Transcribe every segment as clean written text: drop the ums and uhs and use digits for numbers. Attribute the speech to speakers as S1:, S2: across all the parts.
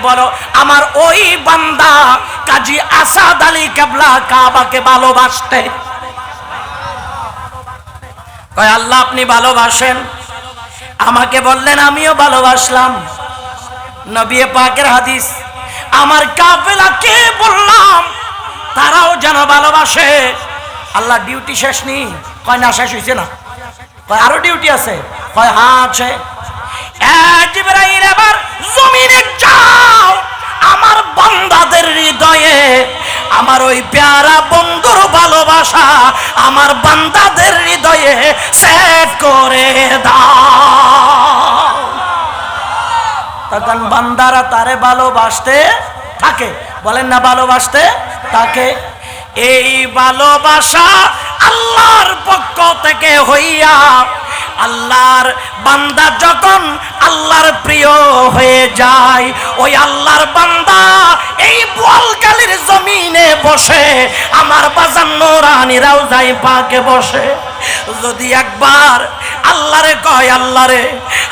S1: বলো আমার ওই বান্দা কাজী আসাদ আলী কেবলা কাবাকে ভালোবাসতে? কয় আল্লাহ আপনি ভালোবাসেন। আমাকে বললেন আমিও ভালোবাসলাম। নবী পাকের হাদিস, আমার কাফেলাকে বললাম তারাও যেন ভালোবাসে। আল্লাহ ডিউটি শেষ নি? কয় না, শেষ হয়েছে না। কয় আরো ডিউটি আছে? কয় হ্যাঁ আছে। জিবরাইল এবার জমিনে যাও, আমার বান্দাদের হৃদয়ে আমার ওই প্যারা বন্ধুর ভালোবাসা আমার বান্দাদের হৃদয়ে সেট করে দাও। তখন বান্দারা তারে ভালোবাসতে থাকে। বলেন না, ভালোবাসতে থাকে। এই ভালোবাসা আল্লাহর পক্ষ থেকে হইয়া আল্লাহর বান্দা যখন আল্লাহর প্রিয় হয়ে যায়, ওই আল্লাহর বান্দা এই বোয়ালখালীর জমিনে বসে আমার বাজান নূরানী রওজায়ে পাকে বসে যদি একবার আল্লাহরে কয়, আল্লাহরে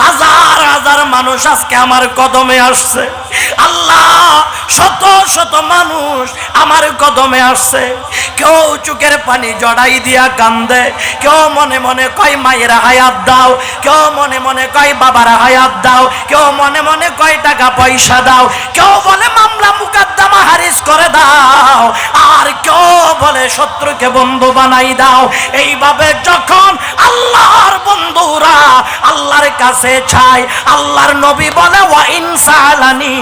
S1: হাজার হাজার মানুষ আজকে আমার কদমে আসছে, আল্লাহ শত শত মানুষ আমার কদমে আসছে, কেউ চোখের পানি জড়াই দিয়া কান্দে, কেউ মনে মনে কয় মায়ের হায়াত দাও, কেউ মনে মনে কয় বাবার হায়াত দাও, কেউ মনে মনে কয় টাকা পয়সা দাও, কেউ বলে মামলা মুকদ্দমা হারিজ করে দাও, আর কেউ বলে শত্রুকে বন্ধু বানাই দাও। এইভাবে যখন আল্লাহর বন্ধুরা আল্লাহর কাছে চায়, আল্লাহর নবী বলে ওয়া ইনসালানি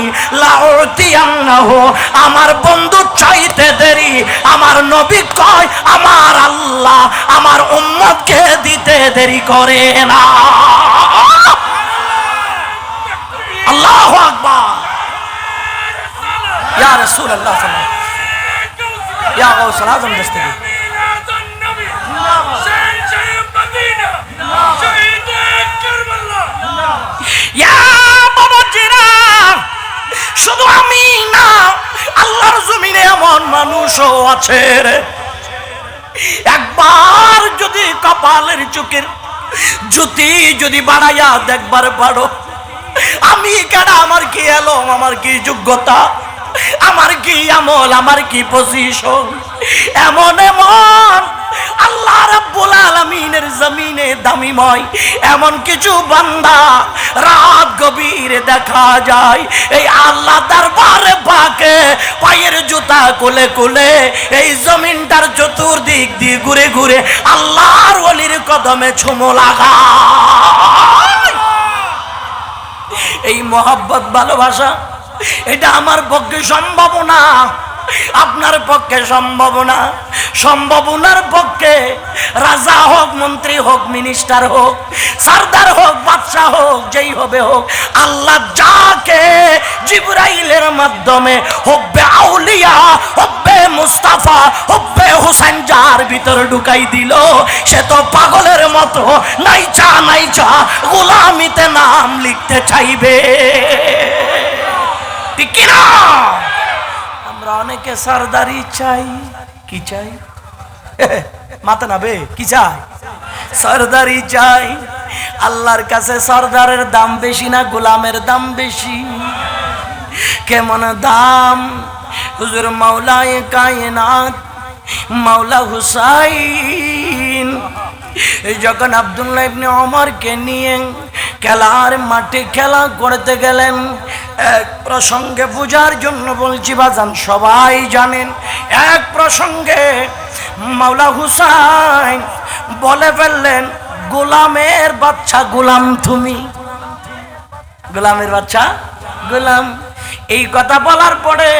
S1: লাউতিয়ান্নাহু, আমার বন্ধু চাইতে দেরি আমার নবী কয় আমার আল্লাহ আমার উম্মতকে দিতে দেরি করে না। আল্লাহু আকবার। ইয়া রাসূলুল্লাহ সাল্লাল্লাহু আলাইহি ওয়াসাল্লাম, ইয়া গাউসুল আযম দস্তগীর, শুধু আমি না আল্লাহর জমিনে এমন মানুষও আছে রে, একবার যদি কপালের চোখের জ্যোতি যদি বাড়াইয়া দেখবার পারো, আমি কেডা, আমার কি এলম, আমার কি যোগ্যতা, আমার কি আমল, আমার কি পজিশন, এমন এমন আল্লাহ রাব্বুল আলামিনের জমিনে দামিময় এমন কিছু বান্দা রাত গভীরে দেখা যায় এই আল্লাহ দরবারে পাকে পায়ের জুতা কোলে কোলে এই জমিনটার চতুর্দিক দিয়ে ঘুরে ঘুরে আল্লাহর ওলির কদমে চুমো লাগায়। এই মহব্বত ভালোবাসা এটা আমার পক্ষে সম্ভব না, আপনার পক্ষে সম্ভব না। সম্ভাবনার পক্ষে রাজা হোক, মন্ত্রী হোক, মিনিস্টার হোক, সরদার হোক, বাদশাহ হোক, যেই হবে হোক, আল্লাহ যাকে জিবরাইলের মাধ্যমে হুব্বে আউলিয়া, হুব্বে মুস্তাফা, হুব্বে হুসাইন যার ভিতর ঢুকাই দিল, সে তো পাগলের মতো নাইচা নাইচা গোলামিতে নাম লিখতে চাইবে, ঠিক না? আমরা অনেকে সরদারি চাই। কি চাই? মাথা নাবে কি চাই? সরদারি চাই। আল্লাহর কাছে সরদারের দাম বেশি না গোলামের দাম বেশি? কেমন দাম? হুজুর মাওলায়ে কায়নাত মাওলা হুসাইন যখন আব্দুল্লাহ ইবনে ওমরকে নিয়ে খেলার মাঠে খেলা করতে গেলেন, এক প্রসঙ্গে বুঝার জন্য বলছি বাজান, সবাই জানেন, এক প্রসঙ্গে মাওলা হুসাইন বলে ফেললেন, গোলামের বাচ্চা গোলাম তুমি, গোলামের বাচ্চা গোলাম। এই কথা বলার পরে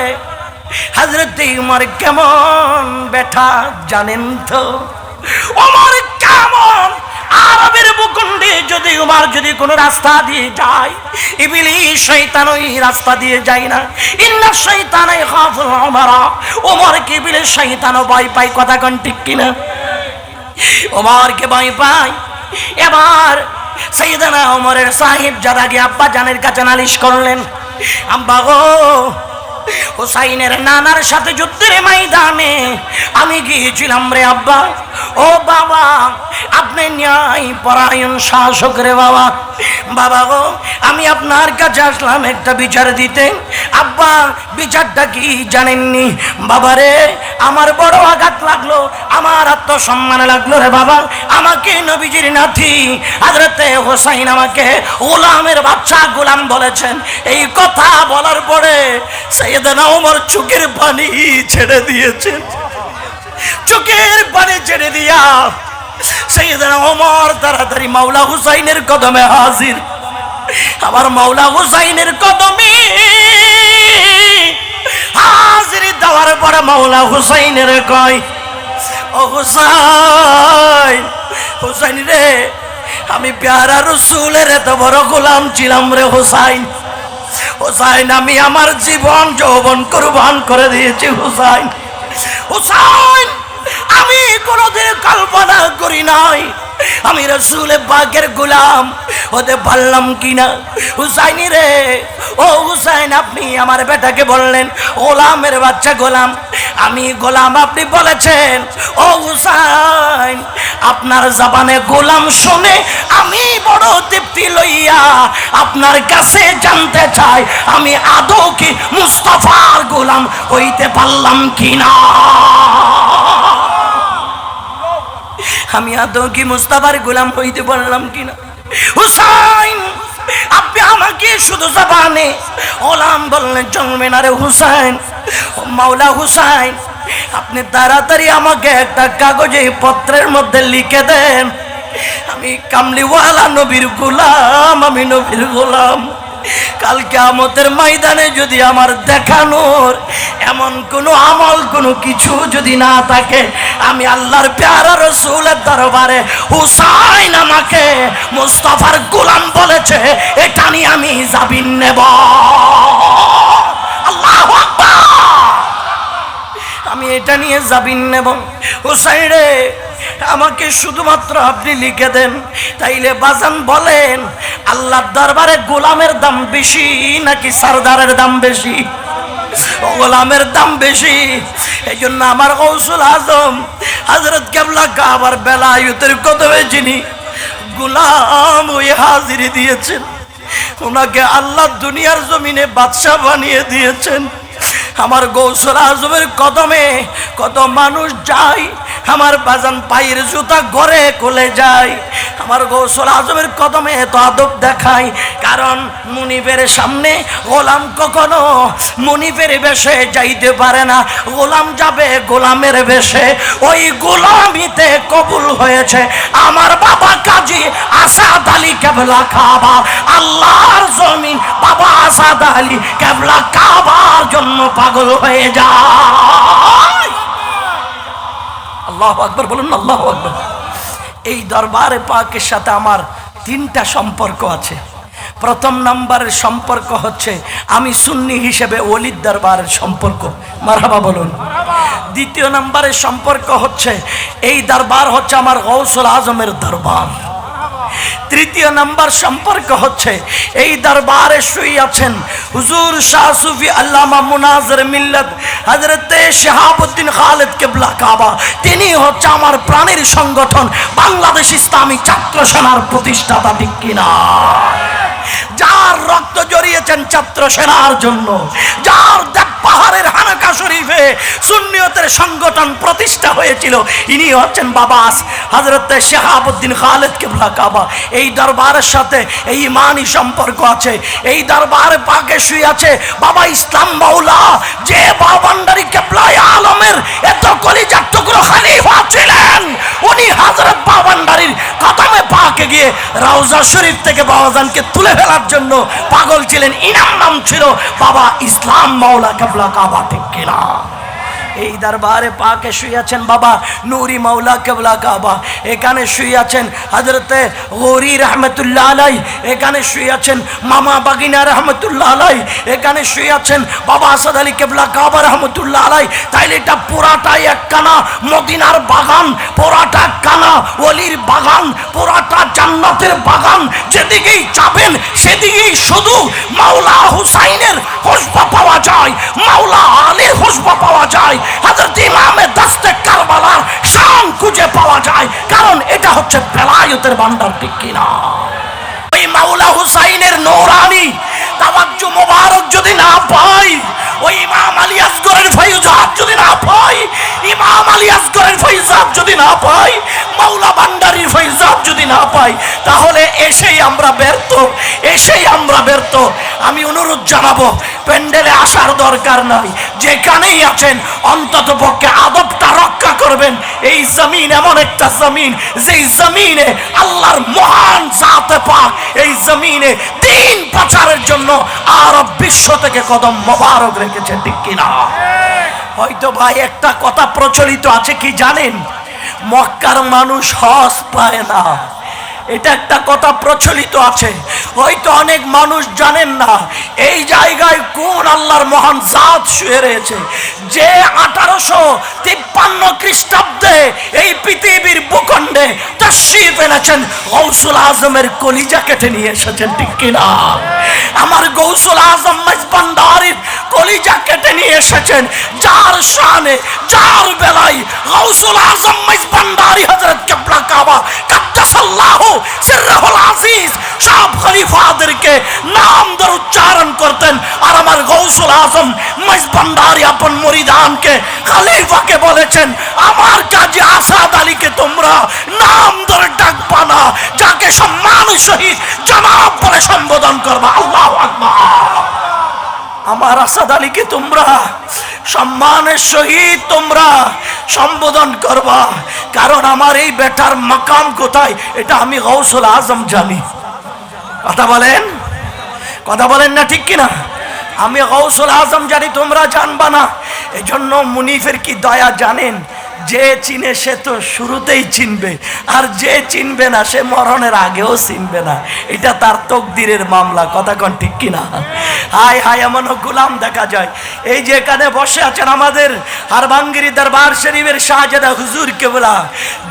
S1: হযরত উমর কেমন বেঠা জানেন তো? ওমর কেমন আরবের ভূখণ্ডে যদি উমর যদি কোনো রাস্তা দিয়ে যায়, ইবলিস শয়তান ওই রাস্তা দিয়ে যায় না। ইন্না শাইতানা ইয়াখাফু উমরা, ওমরকে ইবলিস শয়তানও ভয় পায়। কথা কোন ঠিক কিনা? ওমরকে ভয় পায়। এবার সাইয়েদনা ওমরের সাহেব যারা গিয়ে আব্বা জানের কাছে নালিশ করলেন, আব্বা গো হুসাইনের নানার সাথে যুদ্ধের ময়দানে আমি গিয়েছিলাম রে আব্বা। ও বাবা, আপনি ন্যায় পরায়ণ শাসক রে বাবা। বাবা গো, আমি আপনার কাছে আসলাম একটা বিচার দিতে। আব্বা, বিচারটা কি জানেননি? বাবা রে, আমার বড় আঘাত লাগলো, আমার আত্মসম্মান লাগলো রে বাবা। আমাকে নবীজির নাতি হযরতে হুসাইন আমাকে গোলামের বাচ্চা গোলাম বলেছেন। এই কথা বলার পরে সাইয়েদনা ওমর চোখের পানি ছেড়ে দিয়েছেন। চোখের পানি ছেড়ে দিয়া সাইয়েদনা ওমর তাড়াতাড়ি মাওলা হুসাইনের কদমে হাজির। আমার মাওলা হুসাইনের কদমে হাজির দেওয়ার পরে মাওলা হুসাইনের কয়, ও হুসাইন, হুসাইন রে, আমি প্যারা রাসূলের এত বড় গোলাম ছিলাম রে হুসাইন। হুসাইন, আমি আমার জীবন যৌবন কুরবান করে দিয়েছি হুসাইন। হুসাইন, আমি কোনোদিন কল্পনা করি নাই আমি রাসূলের পাকের গোলাম হতে পারলাম কিনা। হুসাইন রে, ও হুসাইন, আপনি আমার বেটাকে বললেন গোলামের বাচ্চা গোলাম, আমি গোলাম আপনি বলেছেন। ও হুসাইন, আপনার জবানে গোলাম শুনে আমি বড় তৃপ্তি লইয়া আপনার কাছে জানতে চাই, আমি আদৌ কি মুস্তাফার গোলাম হইতে পারলাম কিনা? আমি আদৌ কি মুস্তাফার গোলাম হইতে পারলাম কিনা? হুসাইন, আপনি আমাকে শুধু জবানে গোলাম বললেন চলবে না রে হুসাইন। মাওলা হুসাইন, আপনি তাড়াতাড়ি আমাকে একটা কাগজে পত্রের মধ্যে লিখে দেন, আমি কামলিওয়ালা নবীর গোলাম, আমি নবীর গোলাম। কাল কিয়ামতের ময়দানে যদি আমার দেখানোর এমন কোনো আমল কোনো কিছু যদি না থাকে, আমি আল্লাহর প্যারা রাসূলের দরবারে হুসাইন আমাকে মুস্তাফার গোলাম বলেছে, এটা নিয়ে আমি জামিন নেব। আল্লাহু আকবার, আমি এটা নিয়ে জামিন নেব। হুসাইন রে, আমাকে শুধুমাত্র আপনি লিখে দেন। তাইলে বাজান বলেন, আল্লাহর দরবারে গোলামের দাম বেশি নাকি সরদারের দাম বেশি? গোলামের দাম বেশি। এই জন্য আমার গৌসুল আজম হযরত কেবলা কাবার বেলায়েতের কদমে যিনি গোলাম হয়ে হাজিরি দিয়েছেন, ওনাকে আল্লাহ দুনিয়ার জমিনে বাদশা বানিয়ে দিয়েছেন। আমার গৌসুল আজমের কদমে কত মানুষ যায়, আমার বাজান পায়ের জুতা ঘরে খুলে যায়। আমার গৌসুল আজমের কদমে এত আদব দেখায়, কারণ মুনিবের সামনে গোলাম কখনো মুনিবের বেশে যাইতে পারে না। গোলাম যাবে গোলামের বেশে, ওই গোলামিতে কবুল হয়েছে আমার বাবা কাজী আসাদ আলী কেবলা কাবা। আল্লাহর জমিন বাবা আসাদ আলী কেবলা কাবার জন্য পাগল হয়ে যায়। আল্লাহু আকবার বলুন, আল্লাহু আকবার। এই দরবারে পাকের সাথে আমার তিনটা সম্পর্ক আছে। প্রথম নাম্বারের সম্পর্ক হচ্ছে আমি সুন্নি হিসেবে ওলির দরবারের সম্পর্ক, মারহাবা বলুন। দ্বিতীয় নাম্বারের সম্পর্ক হচ্ছে এই দরবার হচ্ছে আমার গৌসুল আজমের দরবার। তৃতীয় নাম্বার সম্পর্ক হচ্ছে এই দরবারে শুয়ে আছেন হুজুর শাহ সুফি আল্লামা মুনাজির মিল্লাত হযরতে শিহাবউদ্দিন খালিদ কেবলা কাবা। তিনি হচ্ছে আমার প্রাণের সংগঠন বাংলাদেশ ইসলামী ছাত্র সেনার প্রতিষ্ঠাতা, ঠিক কিনা? যার রক্ত জড়িয়েছেন ছাত্র সেনার জন্য, যার পাহাড়ের হানাকা শরীফে সুন্নিয়তের সংগঠন প্রতিষ্ঠা হয়েছিল, ইনি হচ্ছেন বাবা হযরতে শিহাবউদ্দিন খালিদ কেবলা কাবা। এই দরবারের সাথে এই ইমানি সম্পর্ক আছে। এই দরবারে পাকে শুয়ে আছে বাবা ইসলাম মাওলা, যে বাবান্ডারি কেবলায়ে আলমের এত কলিজার টুকরো খলিফা ছিলেন। উনি হযরত বাবান্ডারির কদমে পাকে গিয়ে রওজা শরীফ থেকে বাবাজানকে তুলে ফেলার জন্য পাগল ছিলেন। ইনাম নাম ছিল বাবা ইসলাম মাওলা কেবলা কাবা, ঠিক কিনা? এই দরবারে পাকে শুয়ে আছেন বাবা নূরি মাওলা কেবলা কাবা, এখানে শুয়ে আছেন হযরতে গৌরী রহমতুল্লাহ আলাই, এখানে শুয়ে আছেন মামা বাগিনা রহমতুল্লাহ আলাই, এখানে শুয়ে আছেন বাবা আসাদ আলী কেবলা কাবা রহমতুল্লাহ আলাই। তাইলে এটা পুরাটাই একখানা মদিনার বাগান, পুরাটা কানা ওলির বাগান, পুরাটা জান্নাতের বাগান। যেদিকেই যাবেন সেদিকেই শুধু মাওলা হুসাইনের খুশবু পাওয়া যায়, মাওলা আলীর খুশবু পাওয়া যায়, হযরত ইমামে দস্তে কারবালার শান খুঁজে পাওয়া যায়। কারণ এটা হচ্ছে বেলায়েতের ভান্ডার, ঠিক কিনা? ওই মাওলা হুসাইনের নূরানি তাওয়াজ্জু মোবারক যদি না পাই, ওই ইমাম আলী আসগরের ফয়জাত যদি না পাই, ইমাম আলী আসগরের ফয়জাত যদি না পাই, মাওলা ভান্ডারীর ফয়জাত যদি না পাই, তাহলে এসেই আমরা ব্যর্থ, এসেই আমরা ব্যর্থ। আমি অনুরোধ জানাবো, প্যান্ডেলে আসার দরকার নাই, যেখানেই আছেন অন্তত পক্ষে আদবটা রক্ষা করবেন। এই জমিন এমন একটা জমিন, যেই জমিনে আল্লাহর মহান জাতে পাক এই জমিনে দিন প্রচারের জন্য আরব বিশ্ব থেকে কদম মোবারক রেখেছে, ঠিক কিনা? হয়তো ভাই একটা কথা প্রচলিত আছে, কি জানেন? মক্কার মানুষ হজ পায় না, এটা একটা কথা প্রচলিত আছে, হয়তো অনেক মানুষ জানেন না এই জায়গায় কোন আল্লাহর মহান জাত শুয়ে রয়েছে, যে 1853 খ্রিস্টাব্দে এই পৃথিবীর ভূখণ্ডে তশরীফ এনেছেন, গৌসুল আজমের কলিজা কেটে নিয়ে এসেছেন, ঠিক কিনা? আমার গৌসুল আজম মেজবান্ডারির কলিজা কেটে নিয়ে এসেছেন, যার শানে যার বেলায় গৌসুল আজম মেজবান্ডারি হযরত কেবলা কাবা কাদ্দাসাল্লাহু সিররুল আজিজ সব খলিফাদেরকে নাম ধরে উচ্চারণ করতেন। আর আমার গৌসুল আজম মেজবান্ডারি আপন মুরিদানকে খলিফাকে বলেছেন, আমার কাজী আসাদ আলীকে তোমরা নাম ধরে ডাকবা না, যাকে সম্মানের সহিত জনাব বলে সম্বোধন করবা। আল্লাহু আকবার। আমার আসাদ আলীকে তোমরা সম্মানের সহিত তোমরা সম্বোধন করবা, কারণ আমার এই বেটার মাকাম কোথায় এটা আমি গৌসুল আজম জানি। কথা বলেন, কথা বলেন না, ঠিক কিনা? আমি গৌসুল আজম জানি, তোমরা জানবা না। এই জন্য মুনিফের কি দয়া জানেন, যে চিনে সে তো শুরুতেই চিনবে, আর যে চিনবে না সে মরণের আগেও চিনবে না। এটা তার তকদিরের মামলা, কথা কোন ঠিক কিনা? হায় হায়, এমনও গোলাম দেখা যায়। এই যে এখানে বসে আছেন আমাদের হারবাঙ্গিরি দরবার শরীফের শাহজাদা হুজুর কেবলা,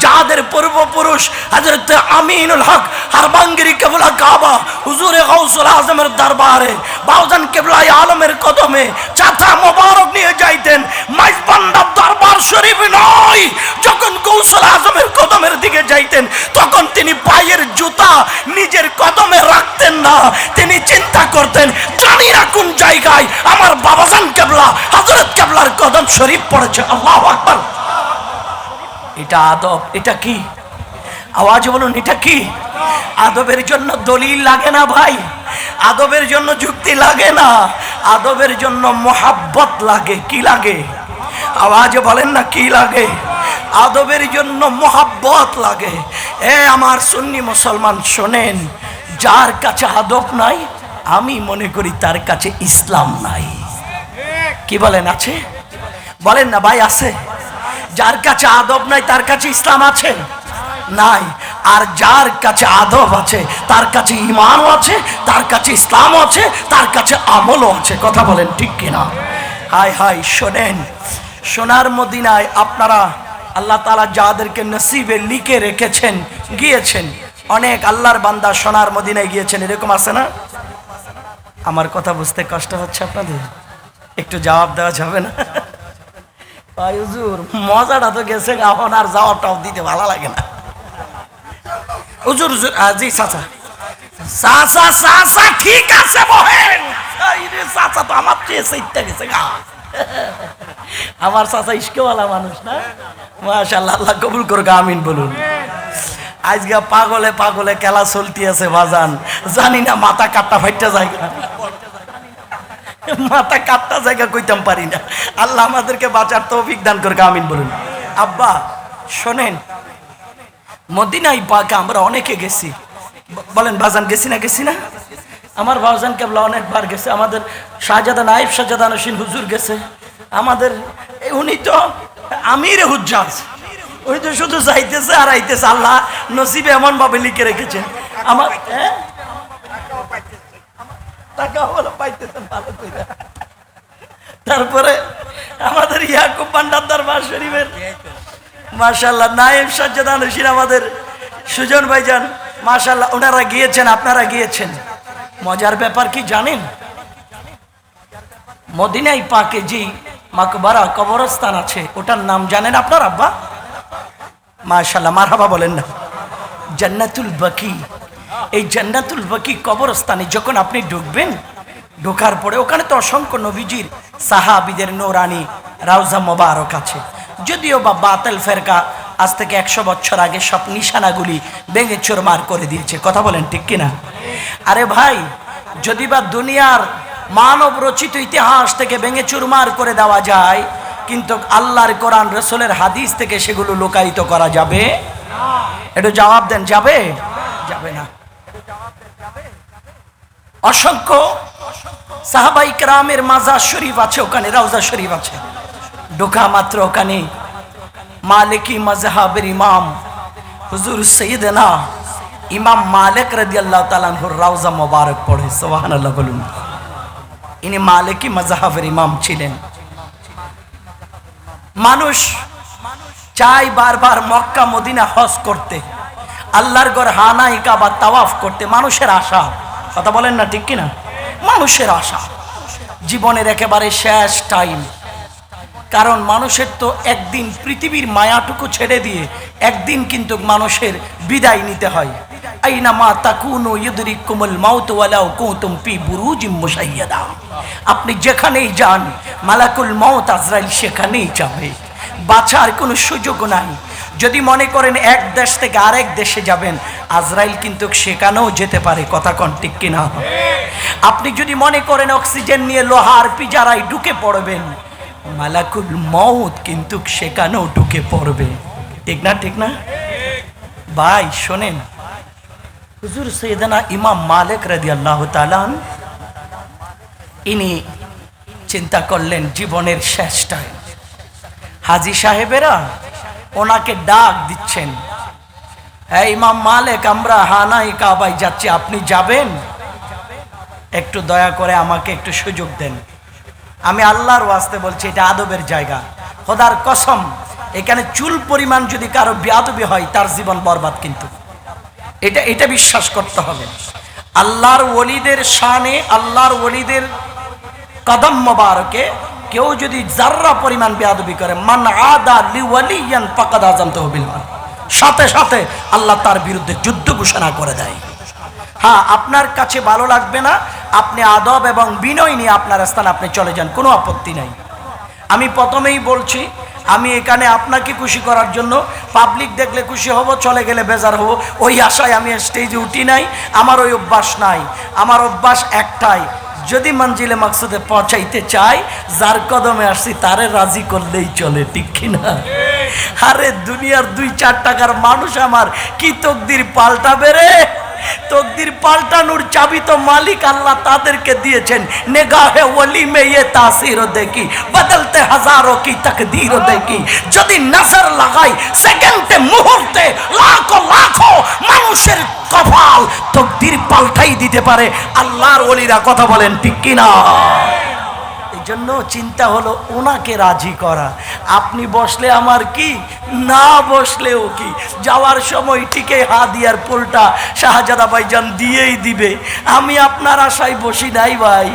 S1: যাদের পূর্বপুরুষ হযরত আমিনুল হক হারবাঙ্গিরি কেবলা কাবা হুজুরে গৌসুল আজমের দরবারে বাউজান কেবলা আলমের কদমে চাচা মোবারক নিয়ে যাইতেন। মেজবান্ডার দরবার শরীফ নয়, যখন গৌসুল আজমের কদমের দিকে যাইতেন তখন তিনি পায়ের জুতা নিজের কদমে রাখতেন না, তিনি চিন্তা করতেন জানি না কোন জায়গায় আমার বাবাজান কেবলা হযরত কেবলার কদম শরীফ পড়েছে। আল্লাহু আকবার। এটা আদব। এটা কি? আওয়াজ বলুন, এটা কি? আদবের জন্য দলিল লাগে না ভাই, আদবের জন্য যুক্তি লাগে না, আদবের জন্য মোহাব্বত লাগে। কি লাগে? আওয়াজ বলেন না, কি লাগে? আদবের জন্য মোহাব্বত লাগে। এ আমার সুন্নি মুসলমান শোনেন, যার কাছে আদব নাই আমি মনে করি তার কাছে ইসলাম নাই। কি বলেন, আছে? বলেন না ভাই, আছে? যার কাছে আদব নাই তার কাছে ইসলাম আছে? নাই। আর যার কাছে আদব আছে তার কাছে ঈমানও আছে, তার কাছে ইসলামও আছে, তার কাছে আমলও আছে। কথা বলেন ঠিক কিনা? হায় হায়, শোনেন, সোনার মদিনায় আপনারা আল্লাহ তাআলা যাদেরকে নসিবে লিখে রেখেছেন, গিয়েছেন, অনেক আল্লাহর বান্দা সোনার মদিনায় গিয়েছেন, এরকম আছে না? আমার কথা বুঝতে কষ্ট হচ্ছে আপনাদের? একটু জবাব দেওয়া যাবে না? ভাই হুজুর, মজাটা তো গেছে, এখন আর জবাবটাও দিতে ভালো লাগে না। হুজুর হুজুর, জি চাচা, চাচা চাচা ঠিক আছে, বহেন। চাচা তো আমার চেয়ে সেইটা গেছে গা। আমার চাচা ইস্কেওয়ালা মানুষ না, মাশাআল্লাহ, আল্লাহ কবুল করুক, আমিন বলুন। আজকে পাগলে পাগলে খেলা চলতি আছে বাজান, জানি না মাথা কাটটা ফাইটা জায়গা, মাথা কাটটা জায়গা কইতাম পারি না। আল্লাহ আমাদেরকে বাঁচার তৌফিক দান করুক, আমিন বলুন। আব্বা শোনেন, মদিনায় পাকে আমরা অনেকে গেছি, বলেন বাজান, গেছি না? গেছি না? আমার বাজান কেবলা অনেকবার গেছে, আমাদের শাহজাদা নাইব শাহজাদা নসীন হুজুর গেছে, আমাদের উনি তো আমির হুজ্জাজ, উনি তো শুধু যাইতেছে আর আইতেছে, আল্লাহ নসিবে এমন ভাবে লিখে রেখেছেন। আমার টাকা হলো পাইতেছেন ভালো করে। তারপরে আমাদের ইয়াকুব ভান্ডার দরবার শরীফের মাশাআল্লাহ নায়েব সাজ্জাদ নসির আমাদের সুজন ভাইজান মাশাআল্লাহ, ওনারা গিয়েছেন, আপনারা গিয়েছেন। মজার ব্যাপার কি জানেন? মদিনায় পাকে যে মাকবারা কবরস্থান আছে ওটার নাম জানেন আপনার আব্বা? মাশাআল্লাহ, মারহাবা বলেন না। জান্নাতুল বাকি। এই জান্নাতুল বাকি কবরস্থানে যখন আপনি ঢুকবেন, ঢোকার পরে ওখানে তো অসংখ্য নবীজির সাহাবীদের নূরানি রাউজা মোবারক আছে। যদিও বা বাতিল ফেরকা আজ থেকে 100 বছর আগে সব নিশানাগুলি ভেঙে চুরমার করে দিয়েছে। কথা বলেন ঠিক কিনা? আরে ভাই, যদি বা দুনিয়ার মানব রচিত ইতিহাস থেকে ভেঙে চুরমার করে দেওয়া যায়, কিন্তু আল্লাহর কোরআন রাসূলের হাদিস থেকে সেগুলো লোকায়িত করা যাবে? একটু জবাব দেন, যাবে? যাবে না। অসংখ্য সাহাবাই কেরামের মাজার শরীফ আছে ওখানে, রাউজা শরীফ আছে। ঢোকা মাত্র ওখানে মালিকি মাযহাবের ইমাম হুজুর সাইয়েদনা ইমাম মালিক রাদিয়াল্লাহু তাআলা আনহুর রাউজা মোবারক পড়ে। সুবহানাল্লাহ বলুন। ইনি মালিকি মাযহাবের ইমাম ছিলেন। মানুষ চাই বারবার মক্কা মদিনা হজ করতে, আল্লাহর ঘর হানাই কাবা তাওয়াফ করতে। মানুষের আশা, কথা বলেন না ঠিক কিনা? মানুষের আশা জীবনের একেবারে শেষ টাইম। কারণ মানুষের তো একদিন পৃথিবীর মায়াটুকু ছেড়ে দিয়ে একদিন কিন্তু মানুষের বিদায় নিতে হয়। আইনা মা তাকুনু ইউদরিকুমুল মাউত ওয়ালাউ কুনতুম ফি বুরুজিম মুশাইয়াদা। আপনি যেখানেই যান মালাকুল মউত আজরাইল সেখানেই যাবে, বাঁচার কোনো সুযোগ নাই। যদি মনে করেন এক দেশ থেকে আরেক দেশে যাবেন, আজরাইল কিন্তু সেখানেও যেতে পারে। কথা কোন ঠিক কিনা? আপনি যদি মনে করেন অক্সিজেন নিয়ে লোহার পিজারায় ঢুকে পড়বেন, মালাকুল মউত কিন্তু সেখানেও ঢুকে পড়বে। ঠিক না? ঠিক না ভাই? শোনেন, হুজুর সাইয়েদনা ইমাম মালিক রাদিয়াল্লাহু তাআলা ইনি চিন্তা করলেন জীবনের শেষ টাইম। হাজী সাহেবেরা ওনাকে ডাক দিচ্ছেন, হ্যাঁ ইমাম মালিক, আমরা হানাই কাবায় যাচ্ছি, আপনি যাবেন? একটু দয়া করে আমাকে একটু সুযোগ দেন। আমি আল্লাহর ওয়াস্তে বলছি, এটা আদবের জায়গা। খোদার কসম, এখানে চুল পরিমাণ যদি কারো বেয়াদবি হয় তার জীবন বরবাদ। কিন্তু এটা বিশ্বাস করতে হবে। আল্লাহর ওলিদের শানে, আল্লাহর ওলিদের কদম মোবারকে কেউ যদি যাররা পরিমাণ বেয়াদবি করে, মান আদা লিওয়ালিয়ান ফাকাদ আযানতুহু বিল হারব, সাথে সাথে আল্লাহ তার বিরুদ্ধে যুদ্ধ ঘোষণা করে দেয়। হ্যাঁ, আপনার কাছে ভালো লাগবে না, আপনি আদব এবং বিনয় নিয়ে আপনার স্থান আপনি চলে যান, কোনো আপত্তি নাই। আমি প্রথমেই বলছি, আমি এখানে আপনাকে খুশি করার জন্য, পাবলিক দেখলে খুশি হব, চলে গেলে বেজার হব, ওই আশায় আমি স্টেজে উঠি নাই। আমার ওই অভ্যাস নাই। আমার অভ্যাস একটাই, যদি মঞ্জিলে মাকসুদে পৌঁছাইতে চাই, যার কদমে আসছি তারে রাজি করলেই চলে। ঠিক কিনা? আরে দুনিয়ার 2-4 টাকার মানুষ আমার কি তকদির পাল্টাবে রে? তকদির পাল্টানোর চাবি তো মালিক আল্লাহ তাদেরকে দিয়েছেন। নেগাহে ওলি মে ये तासीर देखी बदलते हजारों की तकदीर देखी। যদি নজর লাগাই সেকেন্ডে মুহূর্তে লাখো লাখো মানুষের কপাল তকদির পাল্টাই দিতে পারে আল্লাহর ওলিরা। কথা বলেন ঠিক কিনা? এই জন্য চিন্তা হলো ওনাকে রাজি করা। আপনি বসলে আমার কি, না বসলেও কি, যাওয়ার সময় টিকে হাদিয়ার পোলটা শাহজাদা ভাইজান দিয়েই দিবে। আমি আপনার আশায় বসি নাই ভাই,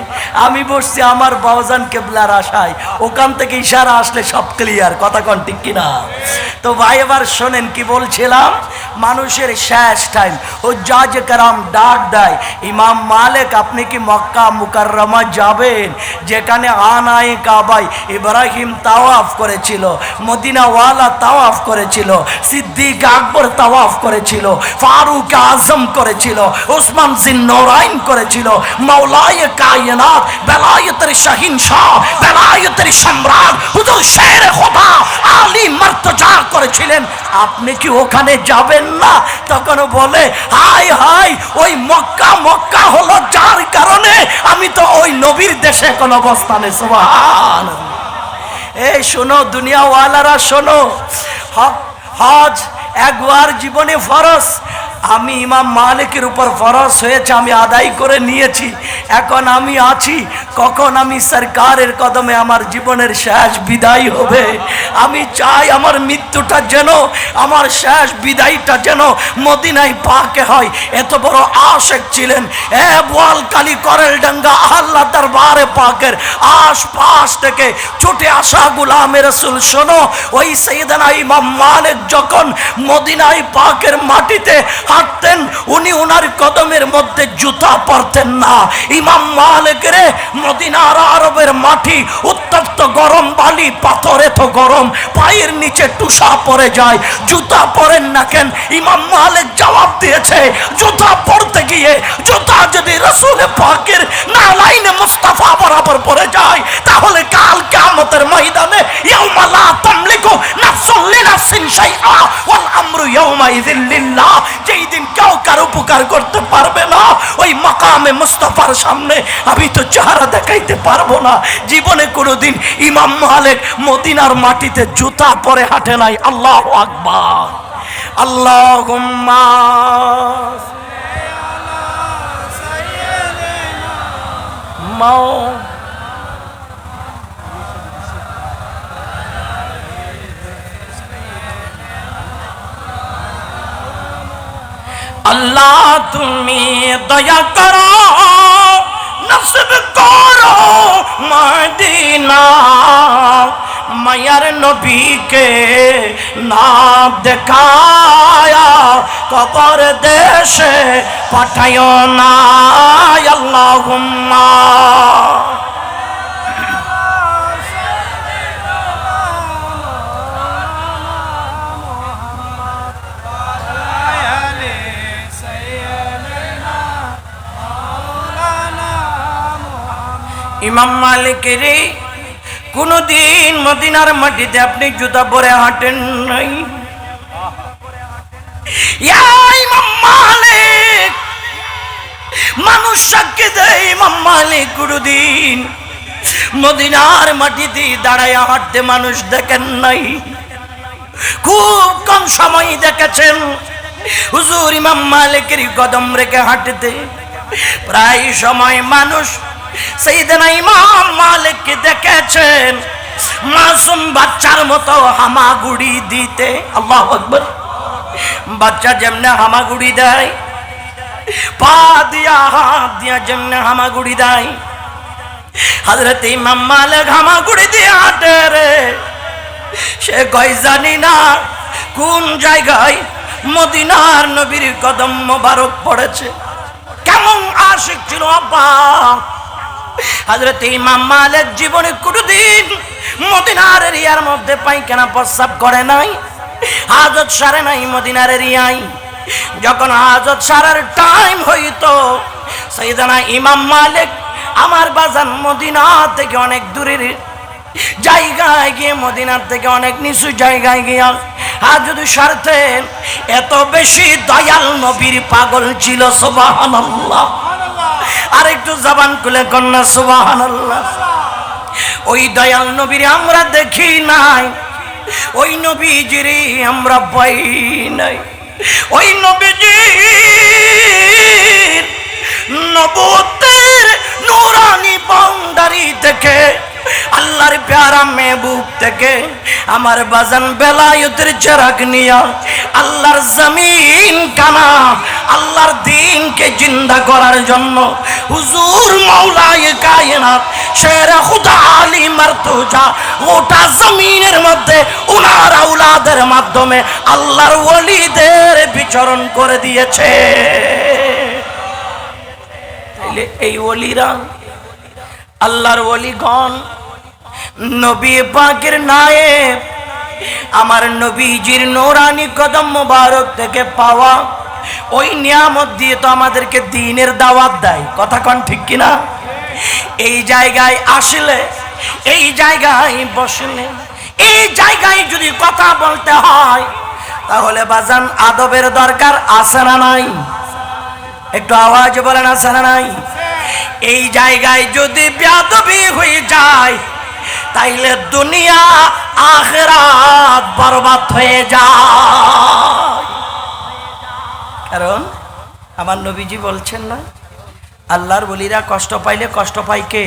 S1: আমি বসছি আমার বাউজান কেবলার আশায়। ওখান থেকে ইশারা আসলে সব ক্লিয়ার। কথা কোন ঠিক কিনা? তো ভাই এবার শোনেন কি বলছিলাম। মানুষের শেষ টাইম, ও জাজ কারাম ডাক দেয়, ইমাম মালিক আপনি কি মক্কা মুকাররমা যাবেন, যেখানে আনায়ে কাবায় ইব্রাহিম তাওয়াফ করেছিল, মদিনা ওয়ালা তাওয়াফ করেছিল, সিদ্দিক আকবর তাওয়াফ করেছিল, ফারুক আজম করেছিল, ওসমান জিন্নৌরাইন করেছিল, মাওলায়ে কায়নাত বেলায়েতের শাহিন শাহ, বেলায়েতের সম্রাট হুজুর শেরে খোদা আলী মর্তজা করেছিলেন, আপনি কি ওখানে যাবেন না? তখন বলে হাই হাই, ওই মক্কা মক্কা হলো যার কারণে আমি তো ওই নবীর দেশে কোন অবস্থানে। সুবহানাল্লাহ। এই শোনো দুনিয়াওয়ালারা শোনো, হজ একবার জীবনে ফরজ। আমি ইমাম মালিকের উপর ফরজ হয়েছে, আমি আদায় করে নিয়েছি। এখন আমি আছি, কখন আমি সরকারের কদমে আমার জীবনের শেষ বিদায় হবে। আমি চাই আমার মৃত্যুটা যেন, আমার শেষ বিদায়টা যেন মদিনায় পাকে হয়। এত বড় আশেক ছিলেন বোয়ালকালী করেলডাঙ্গা আল্লাহ দরবারে পাকের আশপাশ থেকে ছুটে আসা গোলামে রাসূল। শোনো, ওই সাইয়েদনা ইমাম মালিক যখন মদিনায় পাকের মাটিতে হাঁটতেন, উনি ওনার কদমের মধ্যে জুতা পরতেন না। ইমাম মালিকের মদিনার আরবের মাটি উত্তপ্ত গরম, বালি পাথর এত গরম, পায়ের নিচে টুসা পড়ে যায়, জুতা পরেন না কেন? ইমাম মালিক জবাব দিয়েছে, জুতা পরতে গিয়ে জুতা যদি রাসূল পাকের নালাইনে মুস্তাফা বরাবর পড়ে যায়, তাহলে কাল কিয়ামতের ময়দানে ইয়াউমা লা তামলিকু নাফসুন লিনাফসিন শাইআ ওয়াল আমরু ইয়াউমাইযিন লিল্লাহ, যেই দিন কেউ কার উপকার করতে পারবে না, ওই মাকামে মুস্তাফার সামনে আমি তো চেহারা দেখাইতে পারবো না। জীবনে কোনোদিন ইমাম মালিক মদিনার মাটিতে জুতা পরে হাঁটে নাই। আল্লাহু আকবার, আল্লাহুম্মা মাও আল্লাহ তুমি দয়া করো, নসিব করো মদিনা, মায়ার নবীকে না দেখায়া কবর দেশে পাঠায়ো না। আল্লাহুম্মা ইমাম মালিকের কোনদিন মদিনার মাটিতে আপনি জুতা পরে হাঁটেন নাই। ইমাম মালিক, মানুষ সাক্ষী দেয়, ইমাম মালিক কোনদিন মদিনার মাটিতে দাঁড়ায় হাঁটতে মানুষ দেখেন নাই। খুব কম সময় দেখেছেন হুজুর ইমাম মালিকের কদম রেখে হাঁটতে। প্রায় সময় মানুষ সাইয়েদনা ইমাম মালিককে দেখেছেন মাসুম বাচ্চার মতো হামাগুড়ি দিতে। আল্লাহু আকবার। বাচ্চা যেমনে হামাগুড়ি দেয়, পা দিয়া হাত দিয়া যেমনে হামাগুড়ি দেয়, হযরত ইমাম মালিক হামাগুড়ি দিয়ে হাঁটে রে। সে কয় জানি না কোন জায়গায় মদিনার নবীর কদম মোবারক পড়েছে। কেমন আশিক ছিল আব্বা! হযরত ইমাম মালিক জীবনে কোনদিন মদিনার এরিয়ার মধ্যে পায়খানা প্রস্রাব করে নাই, হাজত সারে নাই মদিনার এরিয়ায়। যখন হাজত সারার টাইম হইতো, সাইয়েদনা ইমাম মালিক আমার বাজান মদিনা থেকে অনেক দূরের জায়গায় গিয়ে, মদিনার থেকে অনেক নিচু জায়গায় গিয়া হাজত সারতেন। এত বেশি দয়াল নবীর পাগল ছিল। সুবহানাল্লাহ। আর একটু জবান খুলে কন্যা সুবহানাল্লাহ। ওই দয়াল নবীর আমরা দেখি নাই, ওই নবীজির আমরা পাই নাই। ওই নবীজির নবুয়তের নূরানি বাউন্ডারি থেকে, আল্লাহর প্যারা মেহবুব থেকে আমার বাজান বেলায়েতের চেরাগ নিয়া আল্লাহর জমিন কানা আল্লাহর দ্বীনকে জিন্দা করার জন্য হুজুর মাওলায়ে কায়নাত শেরে খুদা আলী মারতুজা গোটা জমিনের মধ্যে উনার আওলাদের মাধ্যমে আল্লাহর ওলিদের বিচরণ করে দিয়েছে। এই ওলিরা আল্লাহর ওলিগণ নবী পাকের নায়েব, আমার নবীজির নূরানি কদম মোবারক থেকে পাওয়া ওই নিয়ামত দিয়ে তো আমাদেরকে দ্বীনের দাওয়াত দেয়। কথা কোন ঠিক কিনা? এই জায়গায় আসলে, এই জায়গায় বসলে, এই জায়গায় যদি কথা বলতে হয়, তাহলে বাজান আদবের দরকার আছে না নাই? একটু আওয়াজ বলেন, আছে না নাই? এই জায়গায় যদি বেয়াদবি হয়ে যায়, তাইলে দুনিয়া আখিরাত বরবাদ হয়ে যায়। কারণ আমার নবীজি বলছেন না, আল্লাহর ওলিরা কষ্ট পাইলে কষ্ট পায় কে?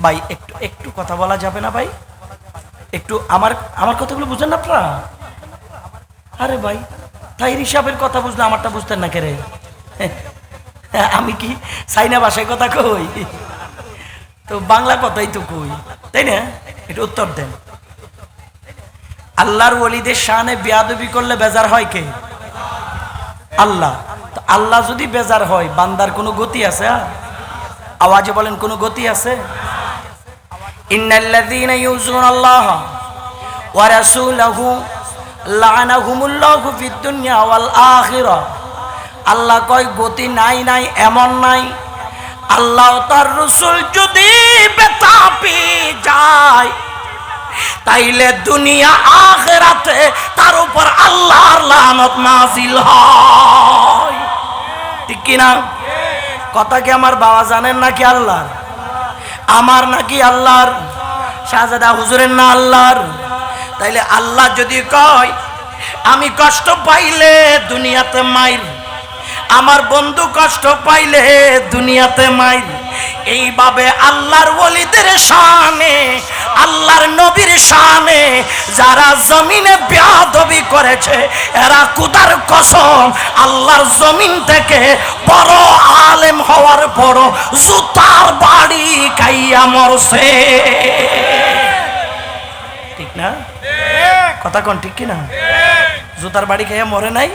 S1: ভাই একটু একটু কথা বলা যাবে না ভাই? একটু আমার কথাগুলো বুঝেন না আপনারা? আরে ভাই তাই হিসাবের কথা বুঝলে আমারটা বুঝতেন না কেরে? আমি কি চাইনা ভাষায় কথা কই? তো বাংলা কথাই তো কই, তাই না? এটা উত্তর দেন। আল্লাহর ওলিদের শানে বেয়াদবি করলে বেজার হয় কে? আল্লাহ। তো আল্লাহ যদি বেজার হয়, বান্দার কোনো গতি আছে? আওয়াজে বলেন, কোনো গতি আছে? ইন্নাল্লাযীনা ইউযুনাল্লাহ ওয়া রাসূলাহু লা'নাহুমুল্লাহু ফিদ দুনিয়া ওয়াল আখিরাহ। আল্লাহ কয় গতি নাই নাই এমন নাই। আল্লাহ তার রাসূল যদি বেতাপি যায়, তাইলে দুনিয়া আখিরাতে তার উপর আল্লাহর লানত নাযিল হয়। ঠিক কি না? কথা কি আমার বাবা জানেন নাকি আল্লাহর? আমার নাকি আল্লাহর? শাহজাদা হুজুরের না আল্লাহর? তাইলে আল্লাহ যদি কয় আমি কষ্ট পাইলে দুনিয়াতে মাইর, আমার বন্ধু কষ্ট পাইলে দুনিয়াতে মাইর, এইভাবে আল্লাহর ওলিদের শানে, আল্লাহর নবীর শানে যারা জমিনে বেয়াদবি করেছে, এরা খোদার কসম আল্লাহর জমিন থেকে বড় আলেম হওয়ার বড় জুতার বাড়ি খাইয়া মরছে। ঠিক না? কথা কোন ঠিক কি না? জুতার বাড়ি খাইয়া মরে নাই?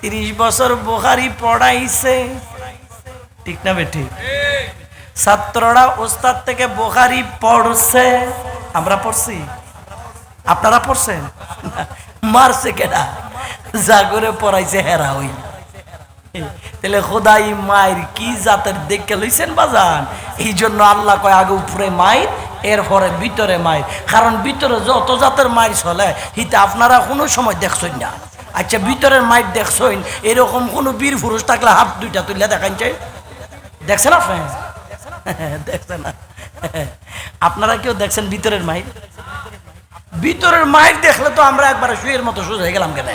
S1: 30 বছর বুখারী পড়াইছে, ঠিক না বেটি? ছাত্ররা ওস্তাদ থেকে বুখারী পড়ছে, আমরা পড়ছি, আপনারা পড়ছেন? মারছে কেডা? জাগরে পড়াইছে হেরা হই। তাহলে খোদাই মায়ের কি জাতের দেখে লইছেন বাজান? এই জন্য আল্লাহ কয় আগে উপরে মায়ের, এরপরে ভিতরে মায়ের। কারণ ভিতরে যত জাতের মায়ের চলে হিতে আপনারা কোনো সময় দেখছেন না। আচ্ছা ভিতরের মায়ের দেখছেন? এরকম কোনো বীর পুরুষ থাকলে হাত দুইটা তুলে দেখান চাই, দেখছেন আপনি? দেখছেন না? আপনারা কেউ দেখছেন ভিতরের মায়ের? ভিতরের মায়ের দেখলে তো আমরা একবার শুয়ের মতো সোজা হয়ে গেলাম কেন?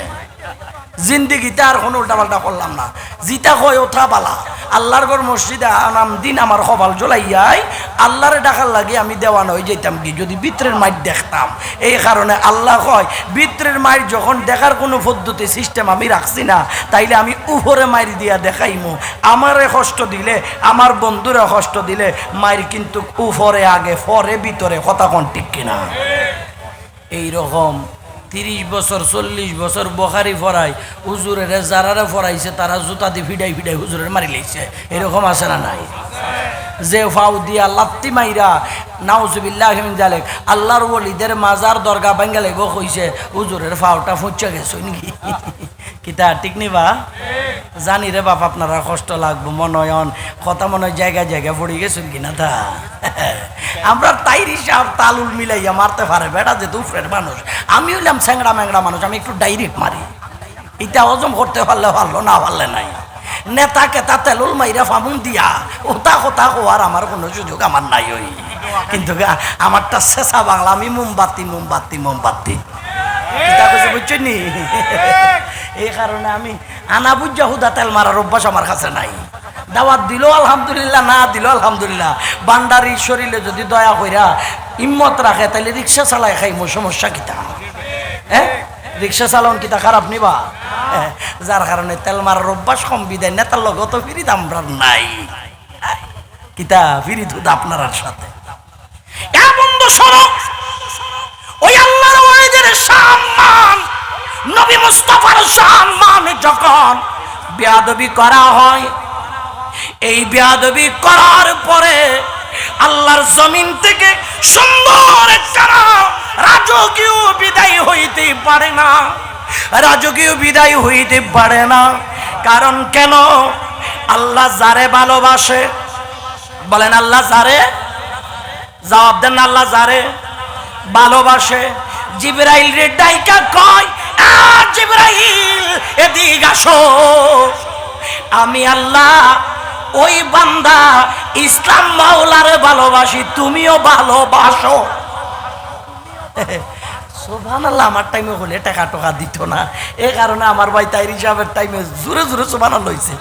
S1: জিন্দিগিতে আর কোনো উল্টাপাল্টা করলাম না। জিতা হয় ওঠা বালা। আল্লাহর ঘর মসজিদে আনাম দিন আমার হবাল জ্বলাইয়াই আল্লাহরে ডাকার লাগে আমি দেওয়ান হয়ে যেতাম কি যদি ভিতরের মায়ের দেখতাম। এই কারণে আল্লাহ কয় ভিতরের মায়ের যখন দেখার কোনো পদ্ধতি সিস্টেম আমি রাখছি না, তাইলে আমি উপরে মায়ের দিয়া দেখাইমু। আমারে কষ্ট দিলে, আমার বন্ধুরা কষ্ট দিলে মায়ের কিন্তু উপরে আগে, পরে ভিতরে। কথা কোন ঠিক কিনা? এইরকম 30 বছর 40 বছর বুখারী পড়াই হুজুরের যারারে পড়াইছে তারা জুতা দিয়ে ফিডাই ফিডাই হুজুরের মারি লাইছে। এরকম আছে না নাই? যে ফাউ দিয়া লাত্তি মাইরা নাউজুবিল্লাহ মিন যালিক আল্লাহর ওলিদের মাজার দরগা ভাঙ্গা লাইব কইছে হুজুরের ফাউটা ফুঁচা গেছে নাকি? কিতা ঠিক নিবা? জানি রে বাপ আপনারা কষ্ট লাগবো মনে হয়, কথা মনে হয় জায়গায় জায়গায় পড়ে গেছেন কিনা তা। আমরা তাইরি সাহেব তালুল মিলাইয়া মারতে পারে বেটা, যে দুফরের মানুষ। আমি হইলাম স্যাংরা ম্যাংরা মানুষ, আমি একটু ডাইরেক্ট মারি। এটা হজম করতে পারলে ভালো, না পারলে নাই। নেতাকে তা তেলুল মাইরা ফামুন দিয়া ওতা কথা হওয়ার আমার কোনো সুযোগ আমার নাই। ওই কিন্তু আমারটা শেষা বাংলা, আমি মোমবাতি মোমবাতি মোমবাতি বুঝছেন নি? এই কারণে আমি আনা বুঝা হুদা তেল মারার অভ্যাস আমার কাছে নাই। দাওয়াত দিল আলহামদুলিল্লাহ, না দিল আলহামদুলিল্লাহ। বান্ডারির শরীরে যদি দয়া কইরা ইম্মত রাখে তাহলে রিক্সা চালাই খাইমো, সমস্যা কিতা? হ্যাঁ, রিক্সা চালান কিতা খারাপ নিবা? যার কারণে তেল মারার অভ্যাস কম বিদায় নেতার লগত ফিরিত আমরা নাই। কিতা ফিরিত হুদা আপনার সাথে। বন্ধু শোনো, ওই আল্লাহর ওয়ালিদের সম্মান, নবী মুস্তাফার সম্মান যখন বেয়াদবি করা হয়, এই বেয়াদবি করার পরে আল্লাহর জমিন থেকে সুন্দর একটা রাজকীয় বিদায় হইতে পারে না, রাজকীয় বিদায় হইতে পারে না। কারণ কেন? আল্লাহ যারে ভালোবাসে, বলেন আল্লাহ যারে, জবাব দেন, আল্লাহ যারে ভালোবাসে জিবরাইল রে ডাইকা কয়, জিবরাইল এদিকে আসো, আমি আল্লাহ ওই বান্দা ইসলাম মাওলারে ভালোবাসি, তুমিও ভালোবাসো। সুবহানাল্লাহ। আমার টাইমে হলে টাকা টোকা দিত না, এ কারণে আমার ভাই তাই হিসাবের টাইমে জোরে জোরে সুবহানাল্লাহ হইছে।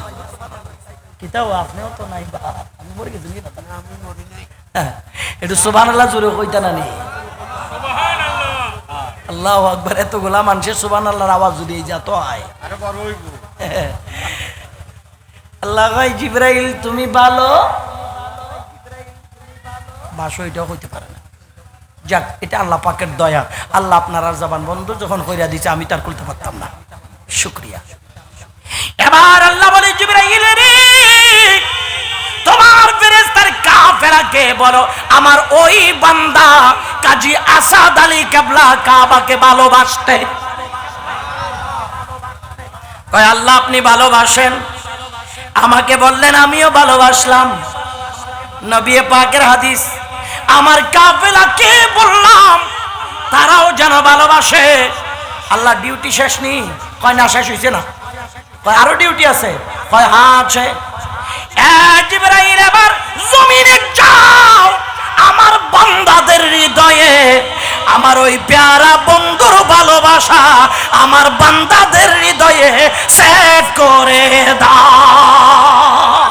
S1: কিতাও আপনিও তো নাই বা আমি মরে গেছি না, আমি মরি নাই। একটু সুবহানাল্লাহ জোরে কইতা না নি? আল্লাহু আকবার। এতগুলা মানুষের সুবহানাল্লাহর আওয়াজ যদি এই যা তো হয় আরে বড় হইব। আল্লাহ ভাই জিবরাইল তুমি ভালো বাসো, এটাও হইতে পারে না। যাক, এটা আল্লাহ পাকের দয়া। আল্লাহ আপনার আর জবান বন্ধ যখন কইরা দিছে, আমি তার করতে পারতাম না। শুকরিয়া। এবার আল্লাহ বলে জিবরাইল রে, তোমার ফেরেশতার কাফেরাকে বলো আমার ওই বান্দা কাজী আসাদ আলী কেবলা কাবাকে ভালোবাসতে। কয় আল্লাহ আপনি ভালোবাসেন, আমাকে বললেন আমিও ভালোবাসলাম। নবী পাকের হাদিস, আমার কাফেলাকে বললাম তারাও যেন ভালোবাসে। আল্লাহ ডিউটি শেষ নি? কয় না, শেষ হইছে না। কয় আরো ডিউটি আছে? কয় হ্যাঁ আছে। জিবরাইল এবার জমিনে যাও, আমার বান্দাদের হৃদয়ে আমার ওই প্যারা বন্ধুর ভালোবাসা আমার বান্দাদের হৃদয়ে সেট করে দাও।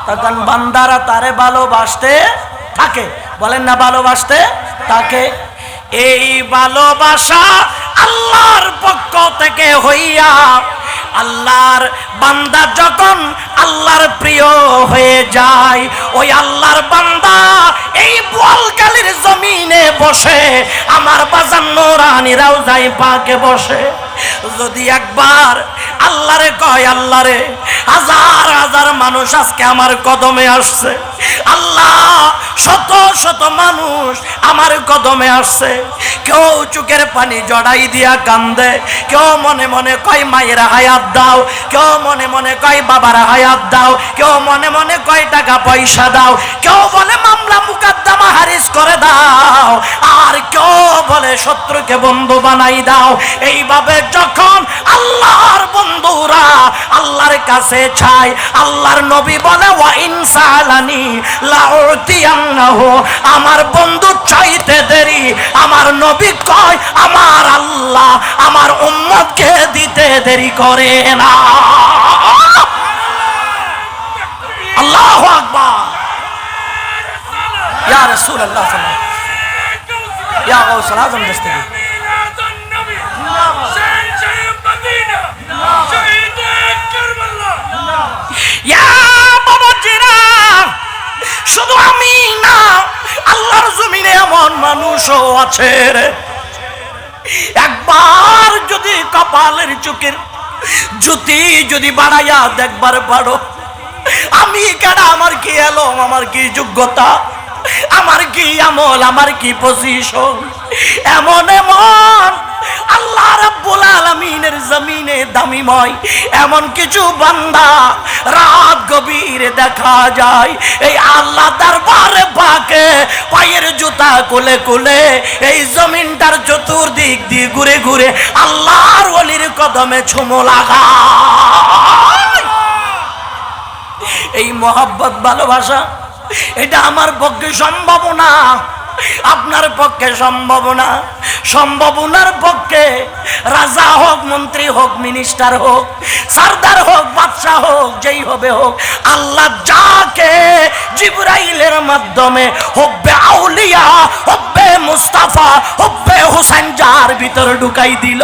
S1: তখন বান্দারা তারে ভালোবাসতে থাকে। বলেন না ভালোবাসতে থাকে। এই ভালোবাসা আল্লাহর পক্ষ থেকে হইয়া আল্লাহর বান্দা যখন আল্লাহর প্রিয় হয়ে যায়, ওই আল্লাহর বান্দা এই বোয়ালখালীর জমিনে বসে আমার বাজার নূরানী রওজায়ে পাকে বসে যদি একবার আল্লাহরে কয় আল্লাহরে, হাজার হাজার মানুষ আজকে আমার কদমে আসছে, আল্লাহ শত শত মানুষ আমার কদমে আসছে, কেউ চোখের পানি জড়াই দিয়া কান্দে, কেউ মনে মনে কয় মায়ের হায়াত দাও, কেউ মনে মনে কয় বাবার হায়াত দাও, কেউ মনে মনে কয় টাকা পয়সা দাও, কেউ বলে মামলা মুকদ্দমা হারিজ করে দাও, আর কেউ বলে শত্রুকে বন্ধু বানাই দাও। এইভাবে যখন আল্লাহর বন্ধুরা আল্লাহর কাছে চায়, আল্লাহর নবী বলে ওয়া ইনসালানি লাউতিয়ান্নাহু, আমার বন্ধু চাইতে দেরি আমার নবী কয় আমার আল্লাহ আমার উম্মতকে দিতে দেরি করে না। আল্লাহু আকবার। ইয়া রাসূলুল্লাহ সাল্লাল্লাহু আলাইহি ওয়াসাল্লাম, ইয়া গাউসুল আযম দস্তগীর, শুধু আমি না আল্লাহর জমিনে এমন মানুষও আছে একবার যদি কপালের চোখের জ্যোতি যদি বাড়াইয়া দেখবার পারো, আমি কেডা, আমার কি এলম, আমার কি যোগ্যতা, আমার কি আমল, আমার কি পজিশন, এমন এমন আল্লাহ রাব্বুল আলামিনের জমিনে দামিময় এমন কিছু বান্দা রাত গভীরে দেখা যায় এই আল্লাহ দরবারে পাকে পায়ের জুতা কোলে কোলে এই জমিনটার চতুর্দিক দিয়ে ঘুরে ঘুরে আল্লাহর ওলির কদমে চুমো লাগায়। এই মহব্বত ভালোবাসা এটা আমার পক্ষে সম্ভব না, আপনার পক্ষে সম্ভব না। সম্ভাবনার পক্ষে রাজা হোক, মন্ত্রী হোক, মিনিস্টার হোক, সরদার হোক, বাদশাহ হোক, যেই হবে হোক, আল্লাহ যাকে জিবরাইলের মাধ্যমে হুব্বে আউলিয়া, হুব্বে মুস্তাফা, হুব্বে হুসাইন যার ভিতর ঢুকাই দিল,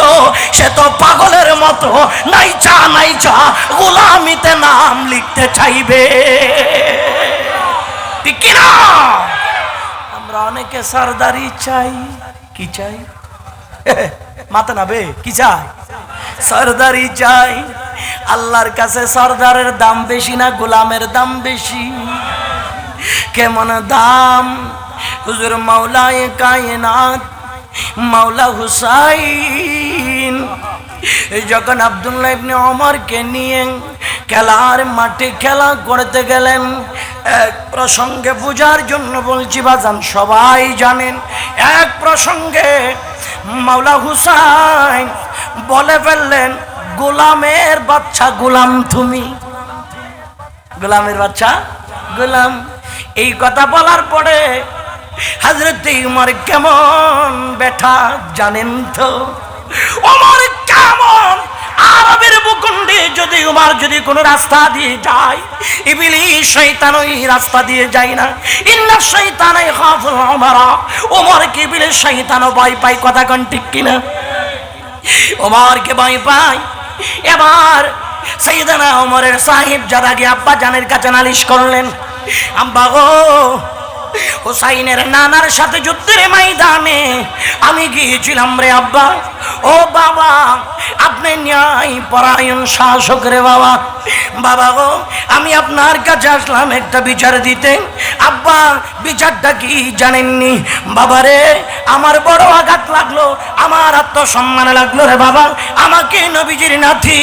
S1: সে তো পাগলের মতো নাইচা নাইচা গোলামিতে নাম লিখতে চাইবে, ঠিক না? আমরা অনেকে সরদারি চাই, কি চাই মাথা নাবে, কি চাই? সরদারি চাই। আল্লাহর কাছে সরদারের দাম বেশি না গোলামের দাম বেশি? কেমন দাম? হুজুর মাওলায়ে কায়নাত মাওলা হুসাইন যখন আব্দুল্লাহ ইবনে ওমরকে নিয়ে খেলার মাঠে খেলা করতে গেলেন, এক প্রসঙ্গে বুঝার জন্য বলছি বাজান, সবাই জানেন, এক প্রসঙ্গে মাওলা হুসাইন বলে ফেললেন গোলামের বাচ্চা গোলাম তুমি। গোলামের বাচ্চা গোলাম। এই কথা বলার পরে হযরত উমর কেমন ব্যথা জানেন তো? ওমর কেমন আরবের ভূখণ্ডে যদি উমর যদি কোনো রাস্তা দিয়ে যায়, ইবলিস শয়তান ওই রাস্তা দিয়ে যায় না। ইন্না শাইতানা ইয়াখাফু উমরা, ওমরকে ইবলিস শয়তানও ভয় পায়। কথা কোন ঠিক কিনা? ওমরকে ভয় পায়। এবার সাইয়েদনা ওমরের সাহেব যারা গিয়ে আব্বা জানের কাছে নালিশ করলেন, আব্বা গো, হুসাইনের নানার সাথে যুদ্ধের ময়দানে আমি গিয়েছিলাম রে আব্বা। ও বাবা, আপনি ন্যায় পরায়ণ শাসক রে বাবা। বাবা গো, আমি আপনার কাছে আসলাম একটা বিচার দিতে। আব্বা, বিচারটা কি জানেননি? বাবা রে, আমার বড় আঘাত লাগলো, আমার আত্মসম্মান লাগলো রে বাবা। আমাকে নবীজির নাতি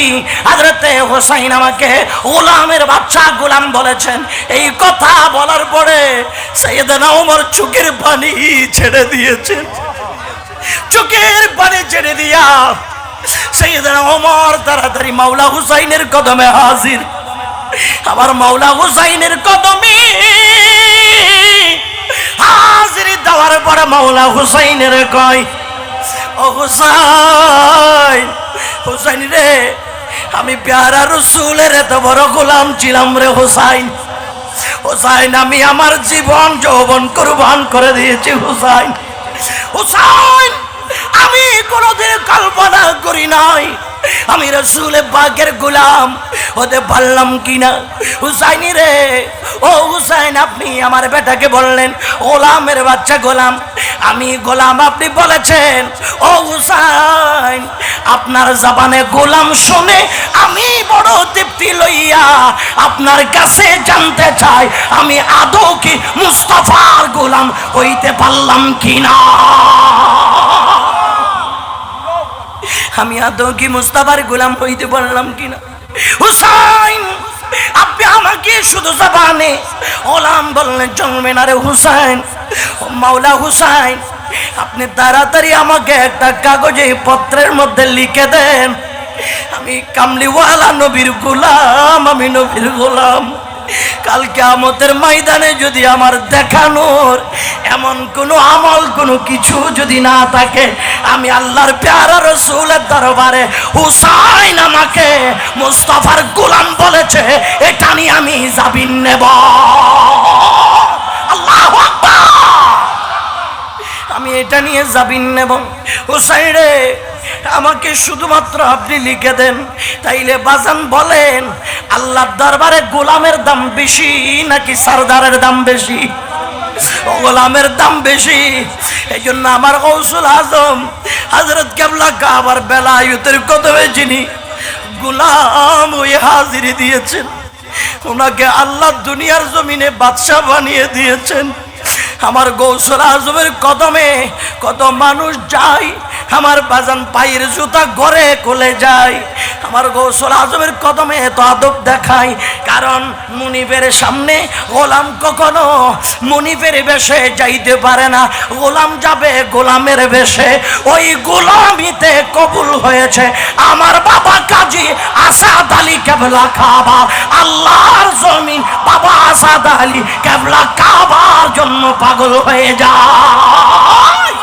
S1: হযরতে হুসাইন আমাকে গোলামের বাচ্চা গোলাম বলেছেন। এই কথা বলার পরে সাইয়েদনা ওমর চোখের পানি ছেড়ে দিয়েছেন। চোখের পানি ছেড়ে দিয়া সাইয়েদনা ওমর তাড়াতাড়ি মাওলা হুসাইনের কদমে হাজির। আমার মাওলা হুসাইনের কদমে হাজির দেওয়ার পরে মাওলা হুসাইনের কয়, ও হুসাইন, হুসাইন রে, আমি প্যারা রাসূলের এত বড় গোলাম ছিলাম রে হুসাইন। হুসাইন, আমি আমার জীবন যৌবন কুরবান করে দিয়েছি হুসাইন। হুসাইন, আমি কোনোদিন কল্পনা করি নাই আমি রাসূলের পাকের গোলাম হতে পারলাম কিনা। হুসাইন রে, ও হুসাইন, আপনি আমার বেটাকে বললেন গোলামের বাচ্চা গোলাম, আমি গোলাম আপনি বলেছেন। ও হুসাইন, আপনার জবানে গোলাম শুনে আমি বড় তৃপ্তি লইয়া আপনার কাছে জানতে চাই, আমি আদৌ কি মুস্তাফার গোলাম হইতে পারলাম কিনা? আমি আদৌ কি মুস্তাফার গোলাম হইতে পারলাম কিনা? হুসাইন, আপনি আমাকে শুধু জবানে গোলাম বললেন চলবে না রে হুসাইন। মাওলা হুসাইন, আপনি তাড়াতাড়ি আমাকে একটা কাগজে পত্রের মধ্যে লিখে দেন, আমি কামলিওয়ালা নবীর গোলাম, আমি নবীর গোলাম। কাল কিয়ামতের ময়দানে যদি আমার দেখানোর এমন কোনো আমল কোনো কিছু যদি না থাকে, আমি আল্লাহর প্যারা রাসূলের দরবারে হুসাইন আমাকে মুস্তাফার গোলাম বলেছে, এটা নিয়ে আমি জামিন নেব। আল্লাহু আকবার, আমি এটা নিয়ে জামিন নেব। হুসাইন রে, আমাকে শুধুমাত্র আপনি লিখে দেন। তাইলে বাজান বলেন, আল্লাহর দরবারে গোলামের দাম বেশি নাকি সরদারের দাম বেশি? গোলামের দাম বেশি। এই জন্য আমার গৌসুল আজম হযরত কেবলা কাবার বেলায়েতের কদমে যিনি গোলাম হয়ে হাজিরি দিয়েছেন, ওনাকে আল্লাহ দুনিয়ার জমিনে বাদশা বানিয়ে দিয়েছেন। আমার গৌসুল আজমের কদমে কত মানুষ যায়, আমার বাজান পায়ের জুতা ঘরে খুলে যায়। আমার গৌসুল আজমের কদমে এত আদব দেখায়, কারণ মুনিবের সামনে গোলাম কখনো মুনিবের বেশে যাইতে পারে না। গোলাম যাবে গোলামের বেশে, ওই গোলামিতে কবুল হয়েছে আমার বাবা কাজী আসাদ আলী কেবলা কাবা। আল্লাহর জমিন বাবা আসাদ আলী কেবলা কাবার জন্য পাগল হয়ে যায়।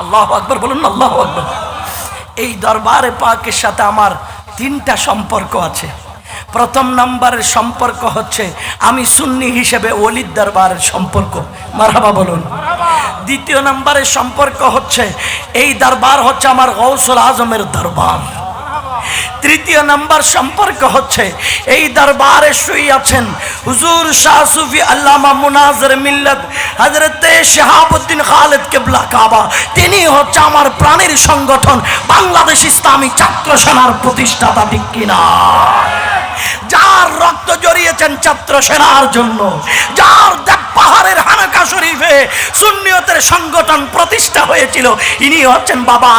S1: আল্লাহু আকবার বলুন, আল্লাহু আকবার। এই দরবারে পাকের সাথে আমার তিনটা সম্পর্ক আছে। প্রথম নাম্বারের সম্পর্ক হচ্ছে আমি সুন্নি হিসেবে ওলির দরবারের সম্পর্ক, মারহাবা বলুন। দ্বিতীয় নাম্বারের সম্পর্ক হচ্ছে এই দরবার হচ্ছে আমার গৌসুল আজমের দরবার। তৃতীয় নাম্বার সম্পর্ক হচ্ছে এই দরবারে শুয়ে আছেন হুজুর শাহ সুফি আল্লামা মুনাজির মিল্লাত হযরতে শিহাবউদ্দিন খালিদ কেবলা কাবা। তিনি হচ্ছে আমার প্রাণের সংগঠন বাংলাদেশ ইসলামী ছাত্র সেনার প্রতিষ্ঠাতা, ঠিক কিনা? যার রক্ত জড়িয়েছেন ছাত্র সেনার জন্য, যার পাহাড়ের হানাকা শরীফে সুন্নিয়তের সংগঠন প্রতিষ্ঠা হয়েছিল, ইনি হচ্ছেন বাবা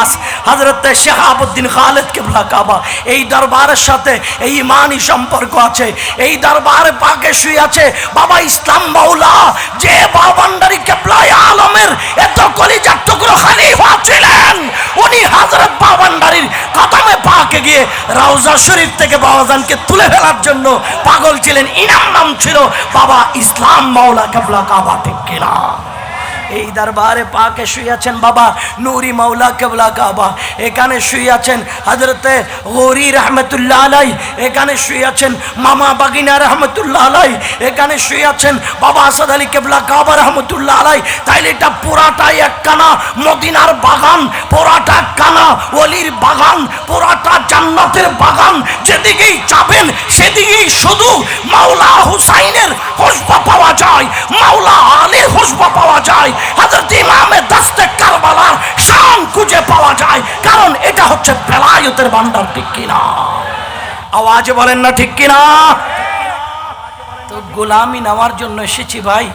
S1: হযরতে শিহাবউদ্দিন খালিদ কেবলা কাবা। এই দরবারের সাথে এই ইমানি সম্পর্ক আছে। এই দরবারে পাকে শুয়ে আছে বাবা ইসলাম মাওলা, যে বাবান্ডারি কেবলায়ে আলমের এত কলিজার টুকরো খলিফা ছিলেন। উনি হযরত বাবান্ডারির কদমে পাকে গিয়ে রওজা শরীফ থেকে বাবাজানকে তুলে ফেলার জন্য পাগল ছিলেন। ইনার নাম ছিল বাবা ইসলাম মাওলা কেবলা কাবা। ঠিক কিনা? এই দরবারে পাকে শুয়েছেন বাবা নূরি মাওলা কেবলা কাবা। এখানে শুয়েছেন হযরতে গৌরী রহমতুল্লাহ আলাই। এখানে শুয়েছেন মামা বাগিনা রহমতুল্লাহ আলাই। এখানে শুয়েছেন বাবা আসাদ আলী কেবলা কাবা রহমতুল্লাহ আলাই। তাইলে এটা পুরাটাই একখানা মদিনার বাগান, পুরাটা কানা ওলির বাগান, পুরাটা জান্নাতের বাগান। যেদিকেই যাবেন সেদিকেই শুধু মাওলা হুসাইনের খুশবু পাওয়া যায়, মাওলা আলীর খুশবু পাওয়া যায়, হযরত ইমামে দস্তে কারবালার শান খুঁজে পাওয়া যায়। কারণ এটা হচ্ছে বেলায়েতের ভান্ডার। ঠিক কিনা? আওয়াজে বলেন না ঠিক কিনা? তো গোলামি নেওয়ার জন্য এসেছি ভাই।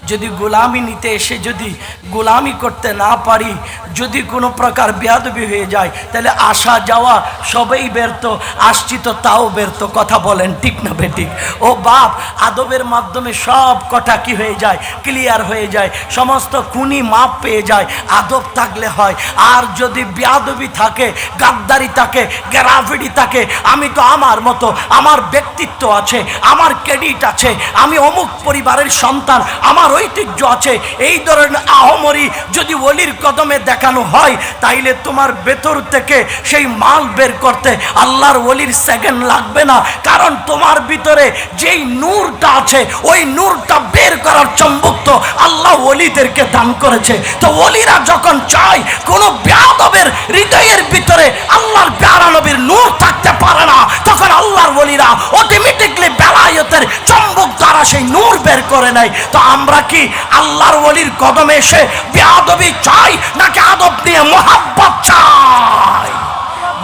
S1: যদি গোলামি নিতে এসে যদি গোলামি করতে না পারি, যদি কোনো প্রকার বেয়াদবি হয়ে যায়, তাহলে আসা যাওয়া সবই ব্যর্থ, আসছি তো তাও ব্যর্থ। কথা বলেন ঠিক না বেঠিক? ও বাপ, আদবের মাধ্যমে সব কথা কি হয়ে যায়? ক্লিয়ার হয়ে যায়। সমস্ত খুনি মাপ পেয়ে যায় আদব থাকলে হয়। আর যদি বেয়াদবি থাকে, গাদ্দারি থাকে, গ্রাফিটি থাকে, আমি তো আমার মতো, আমার ব্যক্তিত্ব আছে, আমার ক্রেডিট আছে, আমি অমুক পরিবারের সন্তান, আমার ঐতিহ্য আছে, এই ধরনের আহমরি যদি ওলির কদমে দেখানো হয়, তাইলে তোমার ভেতর থেকে সেই মাল বের করতে আল্লাহর ওলির সেকেন্ড লাগবে না। কারণ তোমার ভিতরে যেই নূরটা আছে, ওই নূরটা বের করার চম্বুক তো আল্লাহ ওলিদেরকে দান করেছে। তো ওলিরা যখন চায় কোন বেয়াদবের হৃদয়ের ভিতরে আল্লাহর প্যারা নবীর নূর থাকতে পারে না, তখন আল্লাহর ওলিরা অটোমেটিকলি বেলায়েতের চম্বুক দ্বারা সেই নূর বের করে নেয়। তো আমরা কি আল্লাহর ওলির কদমে এসে বেয়াদবি চাই, নাকি আদব নিয়ে মোহাব্বত চাই?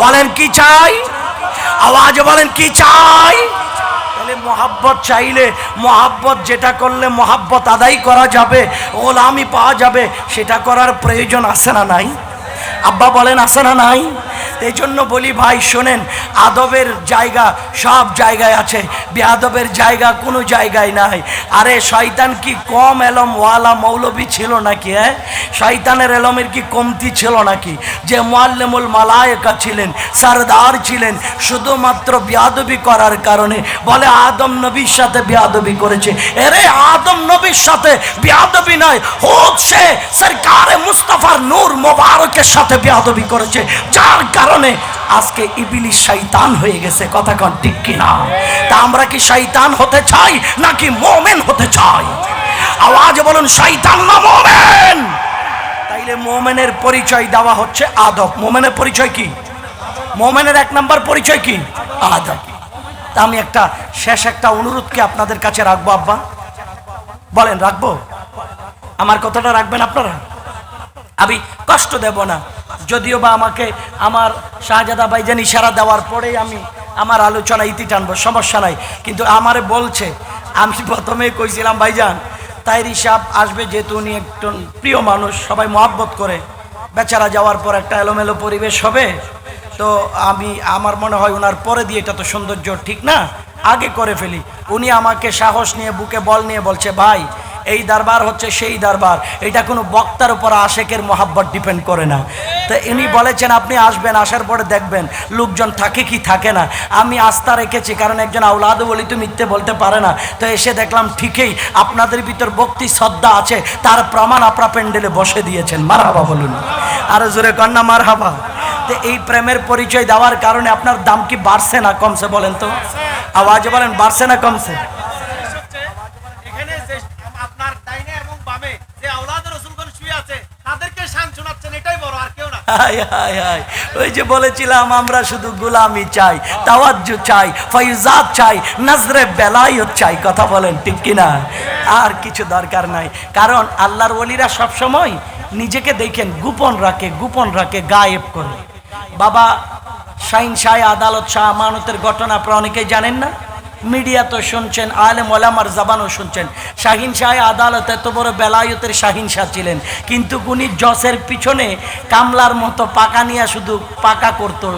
S1: বলেন কি চাই? আওয়াজে বলেন কি চাই? তাহলে মোহাব্বত চাইলে, মোহাব্বত যেটা করলে মোহাব্বত আদায় করা যাবে, গোলামি পাওয়া যাবে, সেটা করার প্রয়োজন আছে না নাই? আব্বা বলেন আছে না নাই? এই জন্য বলি ভাই শোনেন, আদবের জায়গা সব জায়গায় আছে, বেয়াদবের জায়গা কোনো জায়গায় নাই। আরে শয়তান কি কম এলম ওয়ালা মৌলবী ছিল নাকি? শয়তানের এলমের কি কমতি ছিল নাকি? যে মুআল্লিমুল মালায়েকা ছিলেন, সরদার ছিলেন, শুধুমাত্র বেয়াদবি করার কারণে বলে আদম নবীর সাথে বেয়াদবি করেছে। এরে আদম নবীর সাথে বেয়াদবি নয়, হুদ সে সরকারে মুস্তাফার নূর মোবারকের সাথে বেয়াদবি করেছে, যার কারণে আজকে ইবলিস শয়তান হয়ে গেছে। কথা কোন ঠিক কিনা? তা আমরা কি শয়তান হতে চাই নাকি মুমিন হতে চাই? আওয়াজ বলুন, শয়তান না মুমিন? তাইলে মুমিনের পরিচয় দেওয়া হচ্ছে আদব। মুমিনের পরিচয় কি? মুমিনের এক নাম্বার পরিচয় কি? আদব। তা আমি একটা শেষ একটা অনুরোধকে আপনাদের কাছে রাখবো। আব্বা বলেন রাখবো? আমার কথাটা রাখবেন আপনারা? আমি কষ্ট দেব না, যদিও বা আমাকে আমার শাহজাদা ভাইজান ইশারা দেওয়ার পরেই আমি আমার আলোচনা ইতি টানবো, সমস্যা নাই। কিন্তু আমারে বলছে, আমি প্রথমে কইছিলাম ভাইজান তাইরি সাহেব আসবে, যেহেতু উনি একজন প্রিয় মানুষ, সবাই মহাব্বত করে, বেচারা যাওয়ার পর একটা এলোমেলো পরিবেশ হবে, তো আমি আমার মনে হয় ওনার পরে দিয়ে এটা তো সৌন্দর্য ঠিক না, আগে করে ফেলি। উনি আমাকে সাহস নিয়ে বুকে বল নিয়ে বলছে, ভাই এই দরবার হচ্ছে সেই দরবার, এটা কোনো বক্তার উপর আশেকের মোহাব্বত ডিপেন্ড করে না। তো ইনি বলেছেন আপনি আসবেন, আসার পরে দেখবেন লোকজন থাকে কি থাকে না। আমি আস্থা রেখেছি, কারণ একজন আওলাদ বলি তো মিথ্যে বলতে পারে না। তো এসে দেখলাম ঠিকই আপনাদের ভিতর ভক্তি শ্রদ্ধা আছে, তার প্রমাণ আপনারা প্যান্ডেলে বসে দিয়েছেন। মারহাবা বলুন, আরো জোরে কন্যা মারহাবা। তো এই প্রেমের পরিচয় দেওয়ার কারণে আপনার দাম কি বাড়ছে না কমছে বলেন তো? আওয়াজে বলেন, বাড়ছে না কমছে? ওই যে বলেছিলাম আমরা শুধু গোলামি চাই, তাওয়াজ্জু চাই, ফয়জাত চাই, নজরে বেলায়েত চাই। কথা বলেন ঠিক কিনা? আর কিছু দরকার নাই। কারণ আল্লাহর ওলিরা সব সময় নিজেকে দেখেন গোপন রাখে, গোপন রাখে, গায়েব করে। বাবা শাহিন শাহ আদালত শাহ আমানতের ঘটনা আপনারা অনেকেই জানেন না, মিডিয়া তো শুনছেন, আলেম ওলামার জবানও শুনছেন। শাহিন শাহ আদালত এত বড় বেলায়েতের শাহিন শাহ ছিলেন, কিন্তু উনি জসের পিছনে কামলার মতো পাকা নিয়ে শুধু পাকা করতো,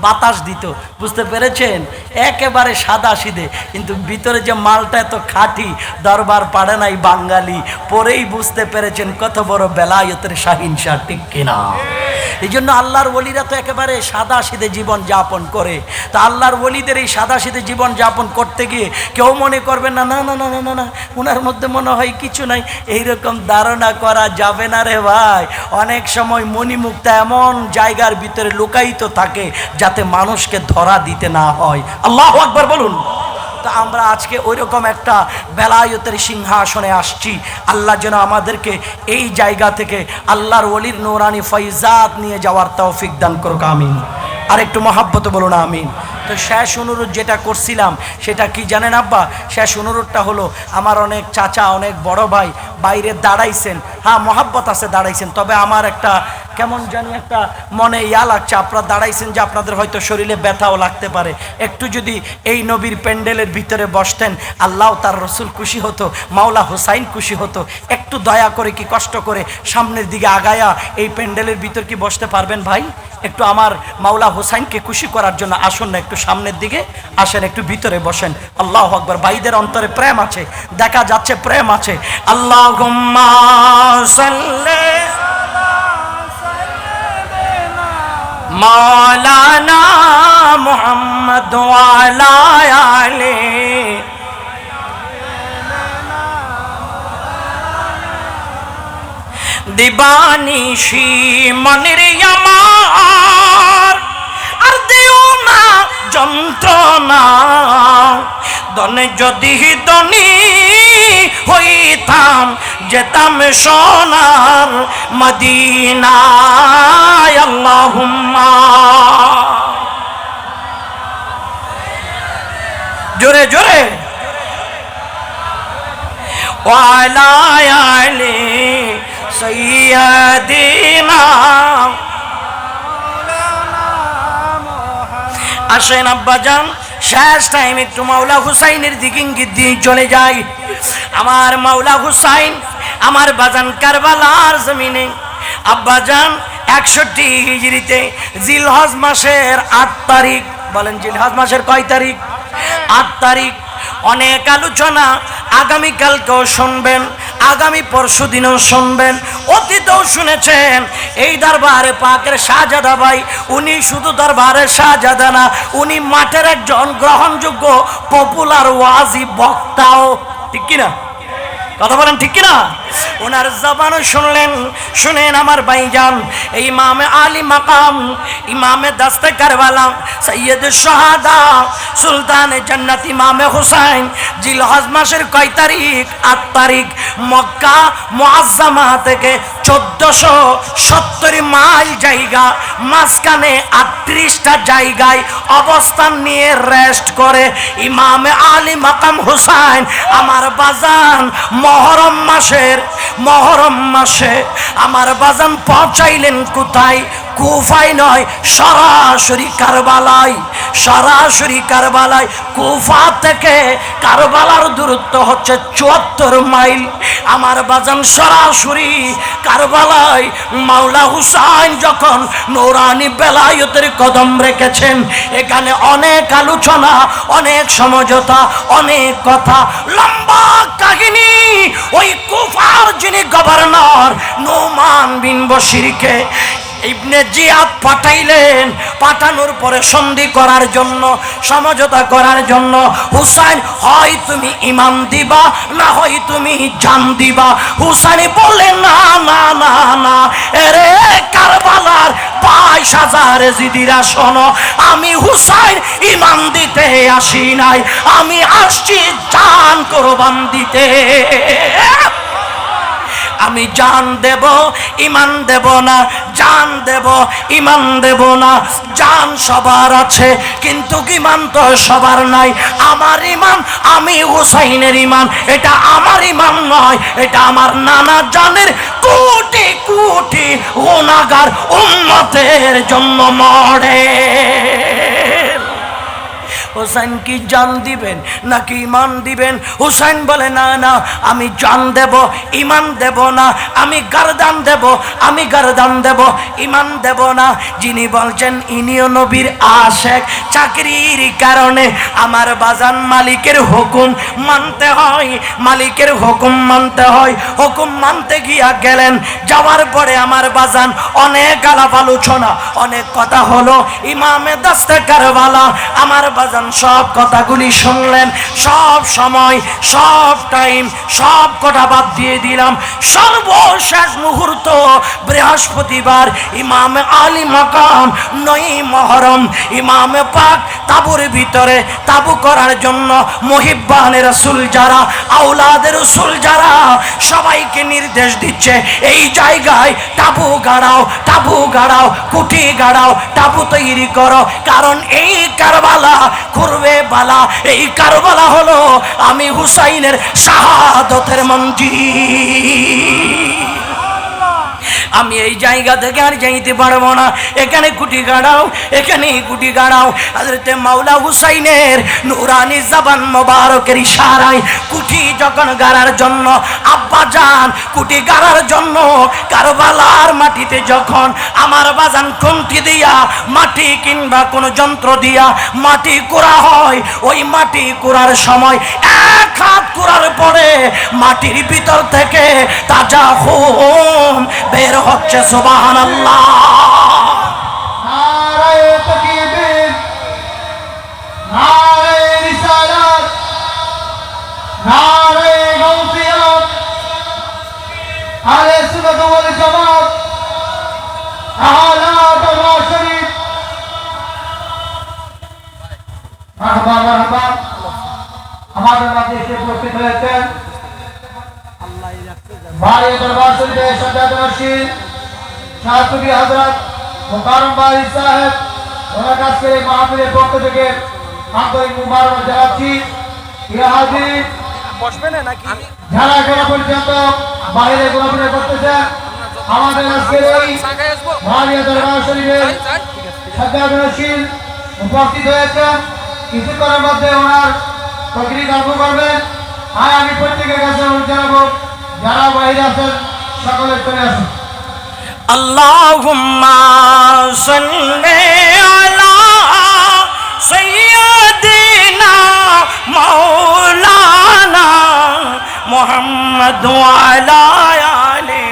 S1: বাতাস দিত। বুঝতে পেরেছেন? একেবারে সাদা সিধে, কিন্তু ভিতরে যে মালটা এত খাঁটি, দরবার পাড়ে নাই বাঙালি, পরেই বুঝতে পেরেছেন কত বড় বেলায়েতের শাহিন শাহ। ঠিক কিনা? এই জন্য আল্লাহর ওলিরা তো একেবারে সাদা সিধে জীবন যাপন করে। তা আল্লাহর ওলিদের এই সাদা সিধে জীবন যাপন করতে গিয়ে কেউ মনে করবে না না না না না না না ওনার মধ্যে মনে হয় কিছু নাই, এইরকম ধারণা করা যাবে না রে ভাই। অনেক সময় মণিমুক্তা এমন জায়গার ভিতরে লুকায়িত থাকে যাতে মানুষকে ধরা দিতে না হয়। আল্লাহু আকবার বলুন। তো আমরা আজকে ওইরকম একটা বেলায়েতের সিংহাসনে আসছি। আল্লাহ যেন আমাদেরকে এই জায়গা থেকে আল্লাহর ওলির নূরানি ফয়জাত নিয়ে যাওয়ার তৌফিক দান করুক, আমিন। আর একটু মহাব্বতে বলুন আমিন। তো শেষ অনুরোধ যেটা করছিলাম সেটা কি জানেন আব্বা? শেষ অনুরোধটা হলো, আমার অনেক চাচা অনেক বড় ভাই বাইরে দাঁড়াইছেন, হ্যাঁ মহাব্বত আছে দাঁড়াইছেন, তবে আমার একটা কেমন জানি একটা মনে ইয়া লাগছে, আপনারা দাঁড়াইছেন যে আপনাদের হয়তো শরীরে ব্যথাও লাগতে পারে। একটু যদি এই নবীর প্যান্ডেলের ভিতরে বসতেন, আল্লাহ তার রসুল খুশি হতো, মাওলা হুসাইন খুশি হতো। একটু দয়া করে কি কষ্ট করে সামনের দিকে আগায়া এই প্যান্ডেলের ভিতর কি বসতে পারবেন ভাই? একটু আমার মাওলা হুসাইনকে খুশি করার জন্য আসুন না, একটু সামনের দিকে আসেন, একটু ভিতরে বসেন। আল্লাহু আকবার। ভাইদের অন্তরে প্রেম আছে, দেখা যাচ্ছে প্রেম আছে। আল্লাহুম্মা সাল্লি মাওলানা মুহাম্মদ ওয়া আলা আলি দিবানিশি মনের আমার আর দিও না যন্ত্রণা, দনে যদি দনি হইতাম যেতাম সোনার মদিনায়। আল্লাহুম্মা জোরে জোরে ওয়া আলা আলি সাইয়্যিদিনা। আসেন আব্বাজান, শেষ টাইম একটু মাওলা হুসাইনের দিকে ইঙ্গিত দিয়ে চলে যাই। আমার মাওলা হুসাইন আমার বাজান কারবালার জমিনে। আব্বাজান 61 হিজরিতে জিলহজ মাসের 8 তারিখ, বলেন জিলহজ মাসের কয় তারিখ? 8 তারিখ। অনেক আলোচনা আগামীকালকেও শুনবেন, আগামী পরশু দিনও শুনবেন, অতীতেও শুনেছেন। এই দরবারে পাকের শাহজাদা ভাই, উনি শুধু দরবারের শাহজাদা না, উনি মাঠের একজন গ্রহণযোগ্য পপুলার ওয়াজি বক্তাও, ঠিক কিনা? কথা বলেন ঠিক কিনা? ওনার জবানও শুনলেন। শুনেন আমার ভাইজান, ইমামে আলী মাকাম, ইমামে দাস্তে কারবালা, সৈয়দ শাহাদা, সুলতান জান্নাত ইমামে হুসাইন জিলহজ মাসের কয় তারিখ? 8 তারিখ। মক্কা মুআজ্জামা থেকে 1470 মাইল জায়গা, মাঝখানে 38টা জায়গায় অবস্থান নিয়ে রেস্ট করে ইমামে আলী মাকাম হুসাইন আমার বাজান মহরম মাসে আমার বাজান পৌঁছাইলেন কোথায়? কুফায় নয়, সরাসরি কারবালায়। সরাসরি কারবালায়। কুফা থেকে কারবালার দূরত্ব হচ্ছে 74 মাইল। আমার বাজান সরাসরি কারবালায় মাওলা হুসাইন যখন নূরানি বেলায়েতের কদম রেখেছেন, এখানে অনেক আলোচনা, অনেক সমঝোতা, অনেক কথা, লম্বা কাহিনী। ওই কুফার যিনি গভর্নর নোমান বিন বশিরকে ইবনে জিয়াদ পাঠাইলেন। পাঠানোর পরে সন্ধি করার জন্য, সমঝোতা করার জন্য, হুসাইন হয় তুমি ইমান দিবা, না হয় তুমি জান দিবা। হুসাইন বললেন না না না না, এরে কারবালার 22,000 জিদিরা শোনো, আমি হুসাইন ইমান দিতে আসি নাই, আমি আসছি জান কোরবান দিতে। আমি জান দেব, ইমান দেব না, জান দেব, ইমান দেব না। জান সবার আছে কিন্তু ইমান তো সবার নাই। আমার ইমান, আমি হুসাইনের ইমান, এটা আমার ইমান নয়, এটা আমার নানা জানের কোটি কোটি গুনাহগার উম্মতের জন্য মরে। হুসাইন কি জান দিবেন নাকি ঈমান দিবেন? হুসাইন বলে না না, আমি জান দেব, ঈমান দেব না, আমি গারদান দেব, আমি গারদান দেব, ঈমান দেব না। যিনি বলছেন ইনিও নবীর আশিক, চাকরির কারণে আমার বাজান মালিকের হুকুম মানতে হয়, মালিকের হুকুম মানতে হয়। হুকুম মানতে গিয়া গেলেন, যাওয়ার পরে আমার বাজান অনেক আলাপ আলোচনা, অনেক কথা হলো। ইমামে দস্তে কারবালা আমার বাজান সব কথাগুলি শুনলেন। সব সময়, সব টাইম, সব কথা বাদ দিয়ে দিলাম। সর্বশেষ মুহূর্ত বৃহস্পতিবার, ইমামে আলী মাকাম 9 মুহররম, ইমামে পাক তাবুর ভিতরে তাবু করার জন্য মুহিব্বানে রাসূল যারা, আওলাদের রাসূল যারা, সবাইকে নির্দেশ দিচ্ছে এই জায়গায় তাবু গাড়াও, তাবু গাড়াও, কুঠি গাড়াও, তাবু তৈরি করো। কারণ এই কারবালা করবে বালা, এই কারবালা হলো আমি হুসাইনের শাহাদতের মঞ্জিল। আমি এই জায়গা থেকে আর যাইতে পারবো না, এখানে কুটি গাড়াও, এখানেই কুটি গাড়াও। হযরতে মাওলা হুসাইনের নূরানি জবান মোবারকের ইশারায় কুটি যখন গাড়ার জন্য, আব্বা জান কুটি গাড়ার জন্য কারবালার মাটিতে যখন আমার বাজান কণ্ঠি দিয়া মাটি কিংবা কোনো যন্ত্র দিয়া মাটি কুড়া হয়, ওই মাটি কুড়ার সময় এক হাত কুড়ার পরে মাটির ভিতর থেকে তাজা খুন বের হচ্ছে। সুবহানাল্লাহ।
S2: নারায়ে তাকবীর, নারায়ে রিসালাত, নারায়ে গাউসিয়াত, আহলে সুন্নাত ওয়াল জামাত, আহলে দরবার শরীফ। মারহাবা মারহাবা। আমাদের মাঝে এসে উপস্থিত হয়েছেন বাড়ি দরবার শরীফের সজ্জাদ রশিদ শাহসুফি হযরত মুকাররম বাড়ি সাহেব, ওনার কাছ থেকে মাহফিলের পক্ষ থেকে আন্তরিক মুবারকবাদ জানাচ্ছি। ইয়া হাজির,
S1: বসবে না নাকি?
S2: যারা এখনো পর্যন্ত বাইরে ঘোরাফেরা করতেছেন, আমাদের আজকের এই বাড়ি দরবার শরীফের সজ্জাদ রশিদ উপস্থিত হয়েছেন। কিছুক্ষণের মধ্যে ওনার তকরীর আরম্ভ করবেন। আর আমি প্রত্যেকের কাছে অনুরোধ জানাবো, যারা বাইরে আছেন সকলে চলে আসুন।
S1: আল্লাহুম্মা সাল্লি আলা সাইয়্যিদিনা মাওলানা মুহাম্মদ ওয়া আলা আলি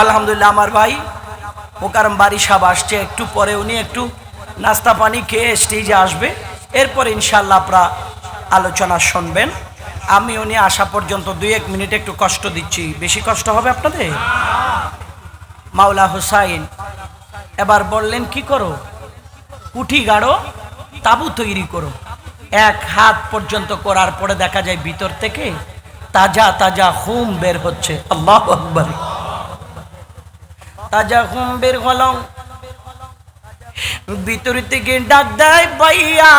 S1: আলহামদুলিল্লাহ। আমার ভাই মুকাররম বাড়ি সাহেব আসছে, একটু পরে উনি একটু নাস্তা পানি খেয়ে স্টেজে আসবে। এরপর ইনশাআল্লাহ আপনারা আলোচনা শুনবেন। আমি উনি আসা পর্যন্ত 2-1 মিনিট একটু কষ্ট দিচ্ছি। বেশি কষ্ট হবে আপনাদের? মাওলা হুসাইন এবার বললেন কি করো? কুঠি গাড়ো, তাবু তৈরি করো। এক হাত পর্যন্ত করার পরে দেখা যায় ভিতর থেকে তাজা তাজা খুন বের হচ্ছে। আল্লাহু আকবার। তাজা খুন বের হলো, ভিতর থেকে ডাক দেয় ভাইয়া,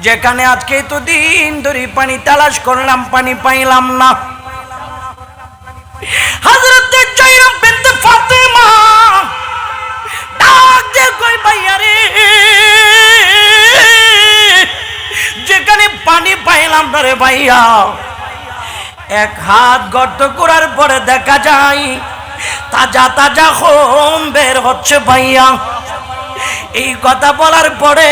S1: যেখানে আজকে তো দিন ধরে পানি তালাশ করলাম, পানি পাইলাম না। হযরত জাইনাব বিনতে ফাতেমা ডাক দিয়ে কই ভাইয়া রে, যেখানে পানি পাইলাম না রে ভাইয়া, এক হাত গর্ত করার পরে দেখা যায় তাজা তাজা খুন বের হচ্ছে ভাইয়া। এই কথা বলার পরে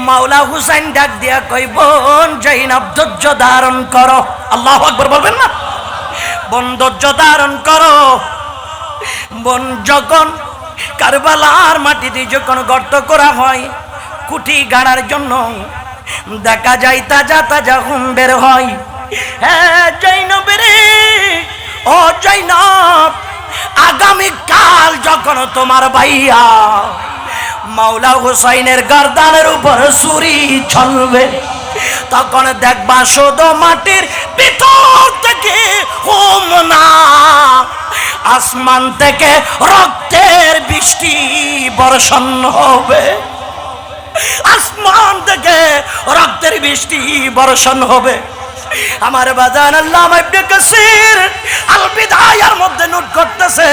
S1: মাওলা হুসাইন ডাক দিয়া কই বোন জাইনাব ধৈর্য ধারণ করো। আল্লাহু আকবার বলবেন না? বোন ধৈর্য ধারণ করো। বোন যখন কারবালার মাটিতে যখন গর্ত করা হয় কুঠি গাড়ার জন্য, দেখা যায় তাজা তাজা খুন বের হয়। হ্যাঁ জাইনাব রে, ও জাইনাব, আগামী কাল যখন তোমার ভাইয়া মাওলা হুসাইনের গর্দানের উপর ছুরি চলবে, তখন দেখবা শুধু মাটির ভিতর থেকে হোম না, আসমান থেকে রক্তের বৃষ্টি বর্ষণ হবে। আসমান থেকে রক্তের বৃষ্টি বর্ষণ হবে। আমার বাজান আল্লামা ইবনে কাসির আল বিদায়ার মধ্যে নোট করতেছে,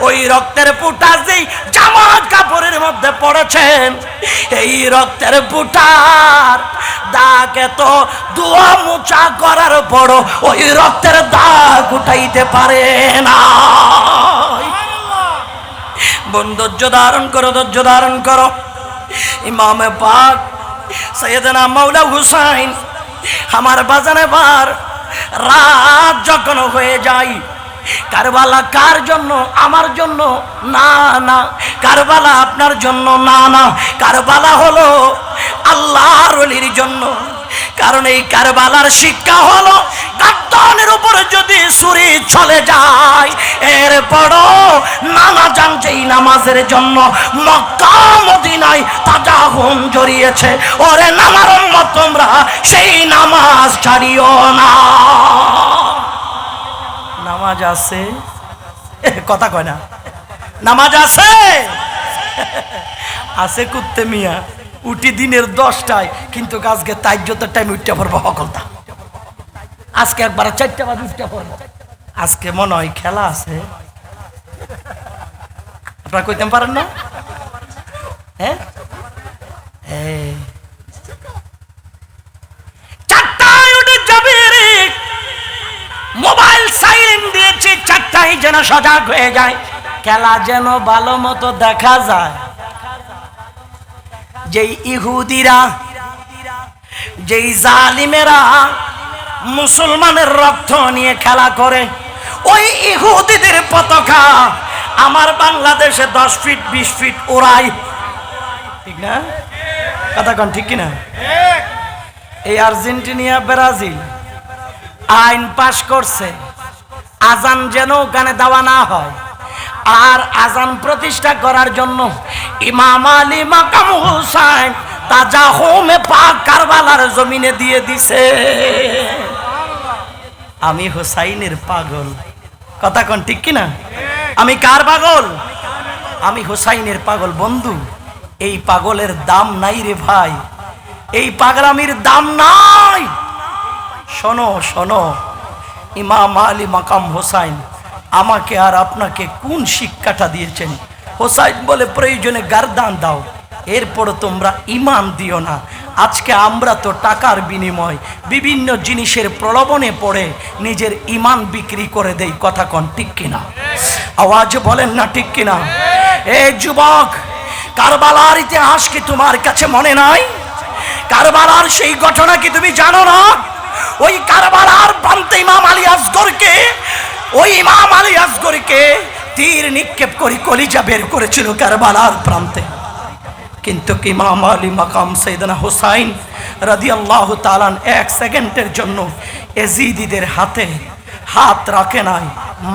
S1: ওই রক্তের ফুটা যেই জামা কাপড়ের মধ্যে পড়েছেন, এই রক্তের ফুটার দাগ এত দোয়া মোচা করার পরও ওই রক্তের দাগ উঠাইতে পারে না। ধৈর্য ধারণ করো, ধৈর্য ধারণ করো। ইমামে পাক সৈয়দনা মাওলা হুসাইন আমার বাজানে বার রাত যখন হয়ে যায়, কারবালা কার জন্য? আমার জন্য না, না কারবালা আপনার জন্য না, না কারবালা হলো আল্লাহর ওলির জন্য। কারণ এই কারবালার শিক্ষা হলো গাদ্দানের উপরে যদি ছুরি চলে যায়, এরপরও নানা জান যেই নামাজের জন্য মক্কা মদিনায় তাজা খুন জড়িয়েছে, ওরে নামার উম্মত তোমরা সেই নামাজ ছাড়িও না। নামাজ আছে, কথা কয় না, নামাজ আছে আছে কুত্তে মিয়া উঠি দিনের 10টায়, কিন্তু আজকে তাইজ্জতের টাইম উঠতে পারবো হকলতা, আজকে একবার 4টা বাজে উঠতে পারবো। আজকে মনে হয় খেলা আছে, আপনারা কইতে পারেন না? হ্যাঁ, 4টায় উঠে যাবি, মোবাইল সাইলেন্ট দিয়েছি, 4টায় যেন সজাগ হয়ে যায়, খেলা যেন ভালো মতো দেখা যায়। যেই ইহুদিরা, যেই জালিমেরা মুসলমানের রক্ত নিয়ে খেলা করে, ওই ইহুদিদের পতাকা আমার বাংলাদেশে 10 ফিট 20 ফিট ওড়াই, ঠিক না? কথা কোন ঠিক কিনা? এই আর্জেন্টিনা ব্রাজিল আইন পাশ করছে আজান যেন ওখানে দেওয়া না হয়, আর আজান প্রতিষ্ঠা করার জন্য ইমাম আলী মাকাম হুসাইন তাজা হোমে পাক কারবালার জমিনে দিয়ে দিছে। আমি হুসাইনের পাগল, কথা কোন ঠিক কিনা? আমি কার পাগল? আমি হুসাইনের পাগল। বন্ধু, এই পাগলের দাম নাই রে ভাই, এই পাগলামির দাম নাই। শোনো শোনো, ইমাম আলী মাকাম হুসাইন আমাকে আর আপনাকে কোন শিক্ষাটা দিয়েছেন? হুসাইন বলে প্রয়োজনে গারদান দাও, এরপর তোমরা ইমান দিও না। আজকে আমরা তো টাকার বিনিময় বিভিন্ন জিনিসের প্রলোভনে পড়ে নিজের ইমান বিক্রি করে দেই, কথা কোন ঠিক কিনা? আওয়াজ বলেন না ঠিক কিনা? এ যুবক, কারবালার ইতিহাস কি তোমার কাছে মনে নাই? কারবালার সেই ঘটনা কি তুমি জানো না? ওই কারবালার প্রান্তে ইমাম আলী আসগরকে, ওই ইমাম আলী আসগরকে তীর নিক্ষেপ করে কলিজা বের করেছিল কারবালার প্রান্তে। কিন্তু ইমাম আলী মাকাম সাইয়েদনা হুসাইন রাদিয়াল্লাহু তাআলা 1 সেকেন্ডের জন্য এজিদিদের হাতে হাত রাখে নাই,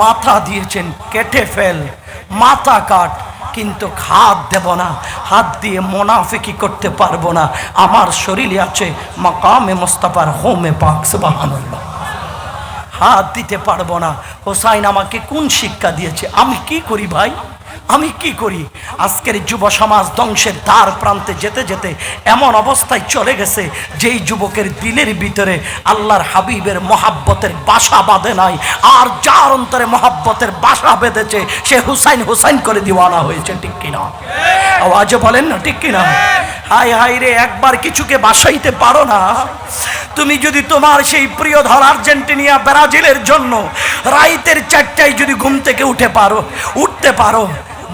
S1: মাথা দিয়েছেন, কেটে ফেল, মাথা কাট, কিন্তু হাত দেব না, হাত দিয়ে মুনাফিকি করতে পারবো না, আমার শরীরে আছে মাকামে মুস্তাফার হোমে পাক, সুবহানাল্লাহ, হাত দিতে পারবো না। হুসাইন আমাকে কোন শিক্ষা দিয়েছে? আমি কি করি ভাই, আমি কি করি? আজকের যুব সমাজ ধ্বংসের দ্বার প্রান্তে যেতে যেতে এমন অবস্থায় চলে গেছে, যেই যুবকের দিলের ভিতরে আল্লাহর হাবিবের মহাব্বতের বাসা বাঁধে নাই, আর যার অন্তরে মহাব্বতের বাসা বেঁধেছে সে হুসাইন হুসাইন করে দিওয়ানা হয়েছে, ঠিক কিনা? আওয়াজ বলেন না ঠিক কিনা? হায় হায় রে, একবার কিছুকে বাসাইতে পারো না? তুমি যদি তোমার সেই প্রিয় ধর আর্জেন্টিনা ব্রাজিলের জন্য রাইতের 4টায় যদি ঘুম থেকে উঠতে পারো,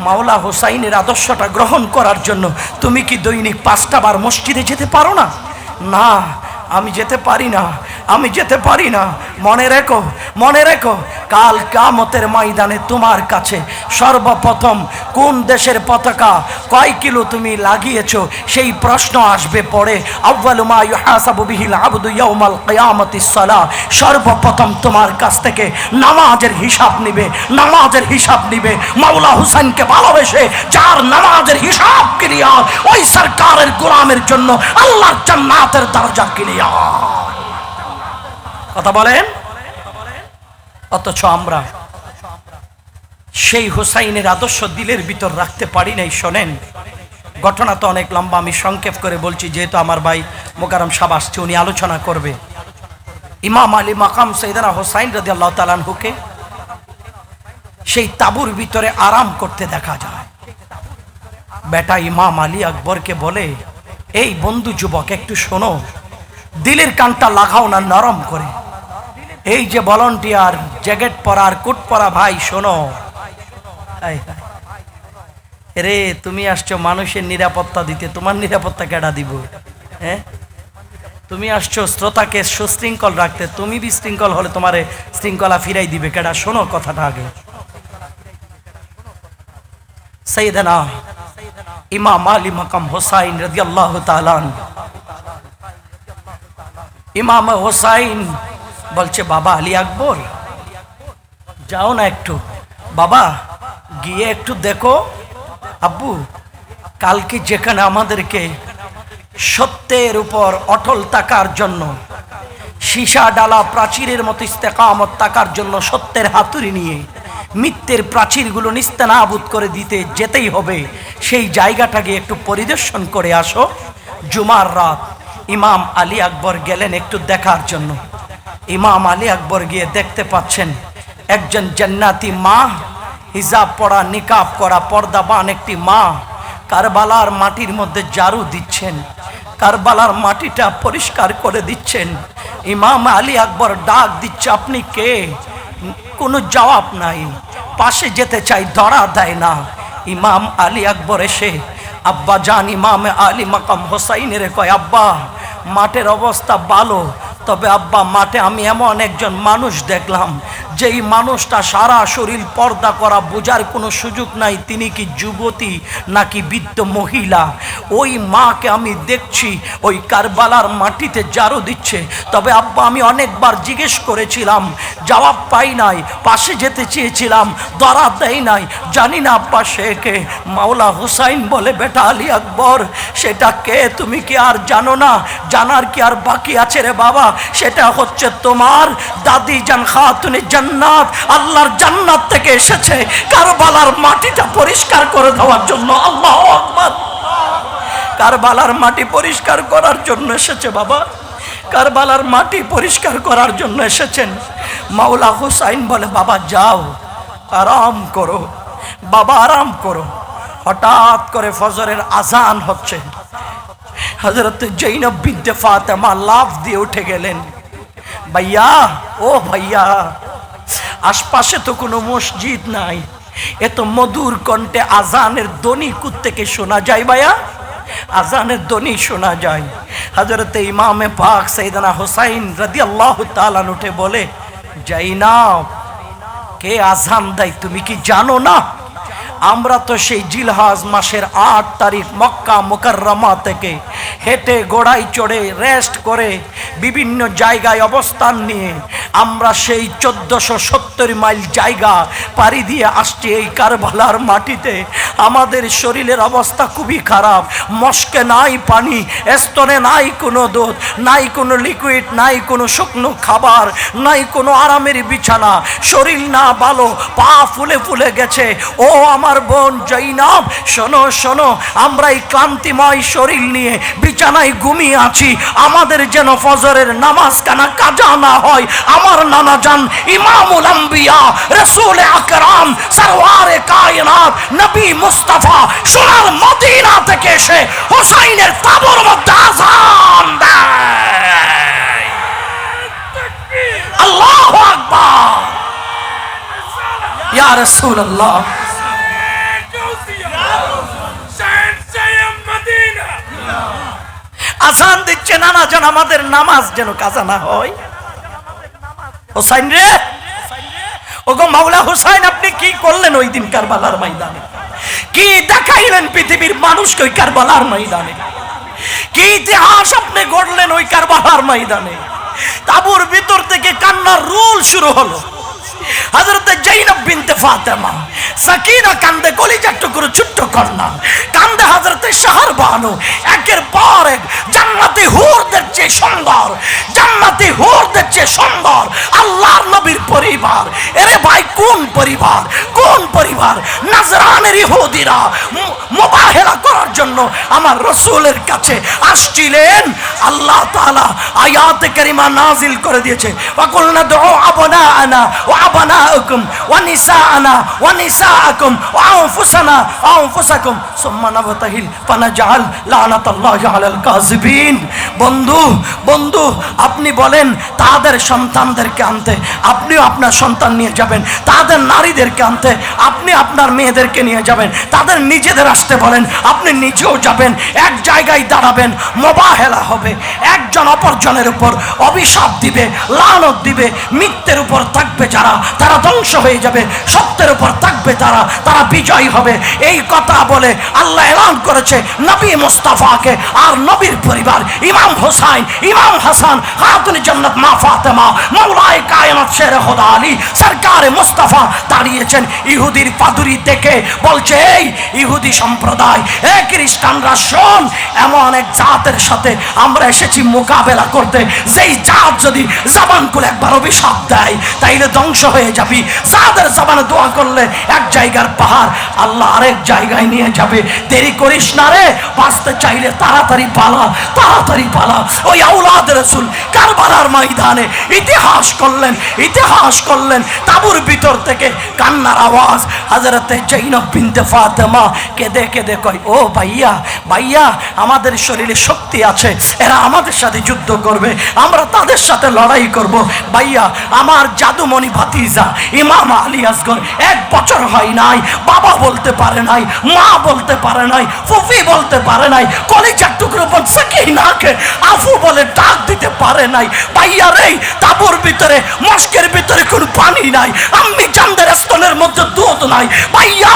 S1: মাওলা হুসাইনের আদর্শটা গ্রহণ করার জন্য তুমি কি দৈনিক 5টা বার মসজিদে যেতে পারো না? না, আমি যেতে পারি না, আমি যেতে পারি না। মনে রেখো, মনে রেখো, কাল কিয়ামতের ময়দানে তোমার কাছে সর্বপ্রথম কোন দেশের পতাকা কয় কিলো তুমি লাগিয়েছো সেই প্রশ্ন আসবে পড়ে। আউয়ালু মা ইউহাসাবু বিহিল আবদু ইয়াউমাল কিয়ামাতিস সালাহ, সর্বপ্রথম তোমার কাছ থেকে নামাজের হিসাব নিবে, নামাজের হিসাব নিবে। মাওলা হুসাইনকে ভালোবেসে যার নামাজের হিসাব ক্লিয়ার, ওই সরকারের গোলামের জন্য আল্লাহর জান্নাতের দরজা ক্লিয়ার। কথা বলেন। অথচ আমরা সেই হুসাইনের আদর্শ দিলের ভিতর রাখতে পারি নাই। শোনেন, ঘটনা তো অনেক লম্বা, আমি সংক্ষেপ করে বলছি, যেহেতু আমার ভাই মোকাররম সাহেব আসছে, উনি আলোচনা করবে। ইমাম আলী মাকাম সাইয়েদনা হুসাইন রাদিয়াল্লাহু তাআলা আনহুকে সেই তাঁবুর ভিতরে আরাম করতে দেখা যায়। বেটা ইমাম আলী আকবরকে বলে, এই বন্ধু যুবক একটু শোনো, দিলের কানটা লাগাও না নরম করে। এই যে ভলান্টিয়ার জ্যাকেট পরা আর কোট পরা ভাই শোনো, রে তুমি আসছো মানুষের নিরাপত্তা দিতে, তোমার নিরাপত্তা কেডা দিব? হ্যাঁ, তুমি আসছো শ্রোতাকে সুশৃঙ্খল রাখতে, তুমি বিশৃঙ্খল হলে তোমারে শৃঙ্খলা ফিরাই দিবে কেডা? শোনো কথাটা আগে। সাইয়েদনা ইমাম আলী মাকাম হুসাইন রাদিয়াল্লাহু তাআলা আনহু, ইমাম হুসাইন বলছে, বাবা আলী আকবর যাও না একটু, বাবা গিয়ে একটু দেখো, আব্বু কালকে যেখানে আমাদেরকে সত্যের উপর অটল থাকার জন্য, সীসা ডালা প্রাচীরের মতো ইস্তেকামত থাকার জন্য সত্যের হাতুড়ি নিয়ে মিথ্যের প্রাচীরগুলো নিস্তেনাবুদ করে দিতে যেতেই হবে, সেই জায়গাটাকে একটু পরিদর্শন করে আসো। জুমার রাত ইমাম আলী আকবর গেলেন একটু দেখার জন্য। ইমাম আলী আকবর গিয়ে দেখতে পাচ্ছেন একজন জান্নাতি মা, হিজাব পরা নিকাব করা পর্দাবান একটি মা কারবালার মাটির মধ্যে ঝাড়ু দিচ্ছেন, কারবালার মাটিটা পরিষ্কার করে দিচ্ছেন। ইমাম আলী আকবর ডাক দিচ্ছে, আপনি কে? কোনো জবাব নাই, পাশে যেতে চাই ধরা দেয় না। ইমাম আলী আকবর এসে আব্বা জান ইমাম আলী মাকাম হোসাইনের কয়, আব্বা মাঠের অবস্থা ভালো, তবে আব্বা মাঠে আমি এমন একজন মানুষ দেখলাম, যেই মানুষটা সারা শরীর পর্দা করা, বোঝার কোনো সুযোগ নাই তিনি কি যুবতী নাকি বৃদ্ধ মহিলা। ওই মাকে আমি দেখছি ওই কারবালার মাটিতে ঝাড়ু দিচ্ছে, তবে আব্বা আমি অনেকবার জিজ্ঞেস করেছিলাম, জবাব পাই নাই, পাশে যেতে চেয়েছিলাম, ধরা দেয় নাই, জানি না আব্বা সে কে। মাওলা হুসাইন বলে, বেটা আলী আকবর সেটা কে তুমি কি আর জানো না? জানার কি আর বাকি আছে রে বাবা? সেটা হচ্ছে তোমার দাদি জান খাতুনে জান্নাত, আল্লাহর জান্নাত থেকে এসেছে কারবালার মাটিটা পরিষ্কার করে দেওয়ার জন্য। আল্লাহু আকবার। কারবালার মাটি পরিষ্কার করার জন্য এসেছে বাবা, কারবালার মাটি পরিষ্কার করার জন্য এসেছেন। মাওলা হুসাইন বলে, বাবা যাও আরাম করো, বাবা আরাম করো। হঠাৎ করে ফজরের আজান হচ্ছে, হযরত জৈনব বিনতে ফাতেমা লাফ দিয়ে উঠে গেলেন। ভাইয়া, ও ভাইয়া, আশপাশে তো কোনো মসজিদ নাই, এত মধুর কণ্ঠে আজানের ধ্বনি কোত্থেকে শোনা যায় ভাইয়া? আজানের ধ্বনি শোনা যায়। হযরত ইমামে পাক সাইয়েদনা হুসাইন রাদিয়াল্লাহু তাআলা উঠে বলে, জৈনব কে আজান দেয় তুমি কি জানো না? আমরা তো সেই জিলহজ মাসের 8 তারিখ মক্কা মুকাররমা থেকে হেঁটে ঘোড়ায় চড়ে রেস্ট করে বিভিন্ন জায়গায় অবস্থান নিয়ে আমরা সেই 1470 মাইল জায়গা পাড়ি দিয়ে আসছি এই কারবালার মাটিতে। আমাদের শরীরের অবস্থা খুবই খারাপ, মস্কে নাই পানি, স্তনে নাই কোনো দুধ, নাই কোনো লিকুইড, নাই কোনো শুকনো খাবার, নাই কোনো আরামের বিছানা, শরীর না ভালো, পা ফুলে ফুলে গেছে। ও আমার বোন জৈনব শোনো শোনো, আমরা এই ক্লান্তিময় শরীর নিয়ে বিছানায় ঘুমিয়ে আছি, আমাদের যেন ফজরের নামাজ কানা কাজা না হয়। আমার নানা জান ইমামুল আম্বিয়া রাসূল আকরাম সরওয়ারে কায়নাত নবী মুস্তাফা সোনার মদিনা থেকে এসে হুসাইনের তাবুর মধ্যে আযান দেয়। আল্লাহু আকবার। ইয়া রাসূলুল্লাহ, আজান দিচ্ছে নানা জান, আমাদের নামাজ যেন কাজা না হয়। হুসাইন রে, ওগো মাওলা হুসাইন, আপনি কি করলেন ওই দিন কারবালার ময়দানে? কি দেখাইলেন পৃথিবীর মানুষকে ওই কারবালার ময়দানে? কি ইতিহাস আপনি গড়লেন ওই কারবালার ময়দানে? তাবুর ভিতর থেকে কান্নার রোল শুরু হলো। হযরত জৈনব বিনতে ফাতেমা সাকিনা কান্দে, কলিজার টুকরো ছোট্ট কন্যা কান্দে। হযরত শাহরবানু একের পর এক জান্নাতি হুরদের চেয়ে সুন্দর, জান্নাতি হুরদের চেয়ে সুন্দর আল্লাহর নবীর পরিবার। এরে ভাই, কোন পরিবার? কোন পরিবার? নাজরানের ইহুদিরা মুবাহেলা করার জন্য আমার রাসূলের কাছে আসছিলেন, আল্লাহ তাআলা আয়াতে কারিমা নাজিল করে দিয়েছে, ওয়াকুলনা দুউ আবনাআনা ওয়া আবনাআকুম ওয়া নিসাআনা ওয়া নিসাআকুম ওয়া আনফুসানা ওয়া আনফুসাকুম সুম্মা নাবতাহিল ফানাজআল লানাতাল্লাহি আলাল কাযিবিন। বন্ধু বন্ধু, আপনি বলেন তাদের সন্তানদেরকে আনতে, আপনিও আপনার সন্তান নিয়ে যাবেন, তাদের নারীদেরকে আনতে আপনি আপনার মেয়েদেরকে নিয়ে যাবেন, তাদের নিজেদের আসতে বলেন, আপনি নিজেও যাবেন, এক জায়গায় দাঁড়াবেন, মোবাহেলা হবে, একজন অপরজনের উপর অভিশাপ দিবে, লানত দিবে, মিথ্যের উপর থাকবে যারা তারা ধ্বংস হয়ে যাবে, সত্যের উপর থাকবে তারা বিজয়ী হবে। এই কথা বলে আল্লাহ এলান করেছে নবী মুস্তাফাকে আর নবীর পরিবার ইমাম হোসাইন, ইমাম হাসান, খাতুন জান্নাত মা ফাতেমা, মাওলায়ে কায়নাত শের খোদা আলী সরকারে মুস্তাফা দাঁড়িয়েছেন ইহুদির পাদুরি দেখে, বলছে এই ইহুদি সম্প্রদায়, এ খ্রিস্টানরা শোন, এমন এক জাতের সাথে আমরা এসেছি মোকাবেলা করতে, যেই জাত যদি জবান খুলে একবার অভিশাপ দেয় তাইলে ধ্বংস হয়ে যাবি। যাদের জবানে দোয়া করলে এক জায়গার পাহাড় আল্লাহ আরেক জায়গায় নিয়ে যাবে। দেরি করিস না রে, বাঁচতে চাইলে তাড়াতাড়ি পালা, তাড়াতাড়ি পালা। ওই আওলাদ রাসূল কারবালার ময়দানে ইতিহাস করলেন, তাবুর ভিতর থেকে কান্নার আওয়াজ। হযরতে জৈনব বিনতে ফাতেমা কেঁদে কেঁদে কয়, ও ভাইয়া ভাইয়া, আমাদের শরীরে শক্তি আছে, এরা আমাদের সাথে যুদ্ধ করবে, আমরা তাদের সাথে লড়াই করব। ভাইয়া, আমার জাদুমণি ভাতিজা ইমাম আলী আসগর 1 বছর হয় নাই, বাবা বলতে পারে নাই, মা বলতে পারে নাই, ফুফি বলতে পারে নাই, কলিজার টুকরো বোন সাকিনাকে আফু বলে ডাক দিতে পারে নাই। ভাইয়া রে, তাবুর ভিতরে মস্কের ভিতরে কোনো পানি নাই, আম্মি জানদের স্তনের মধ্যে দুধ নাই। ভাইয়া,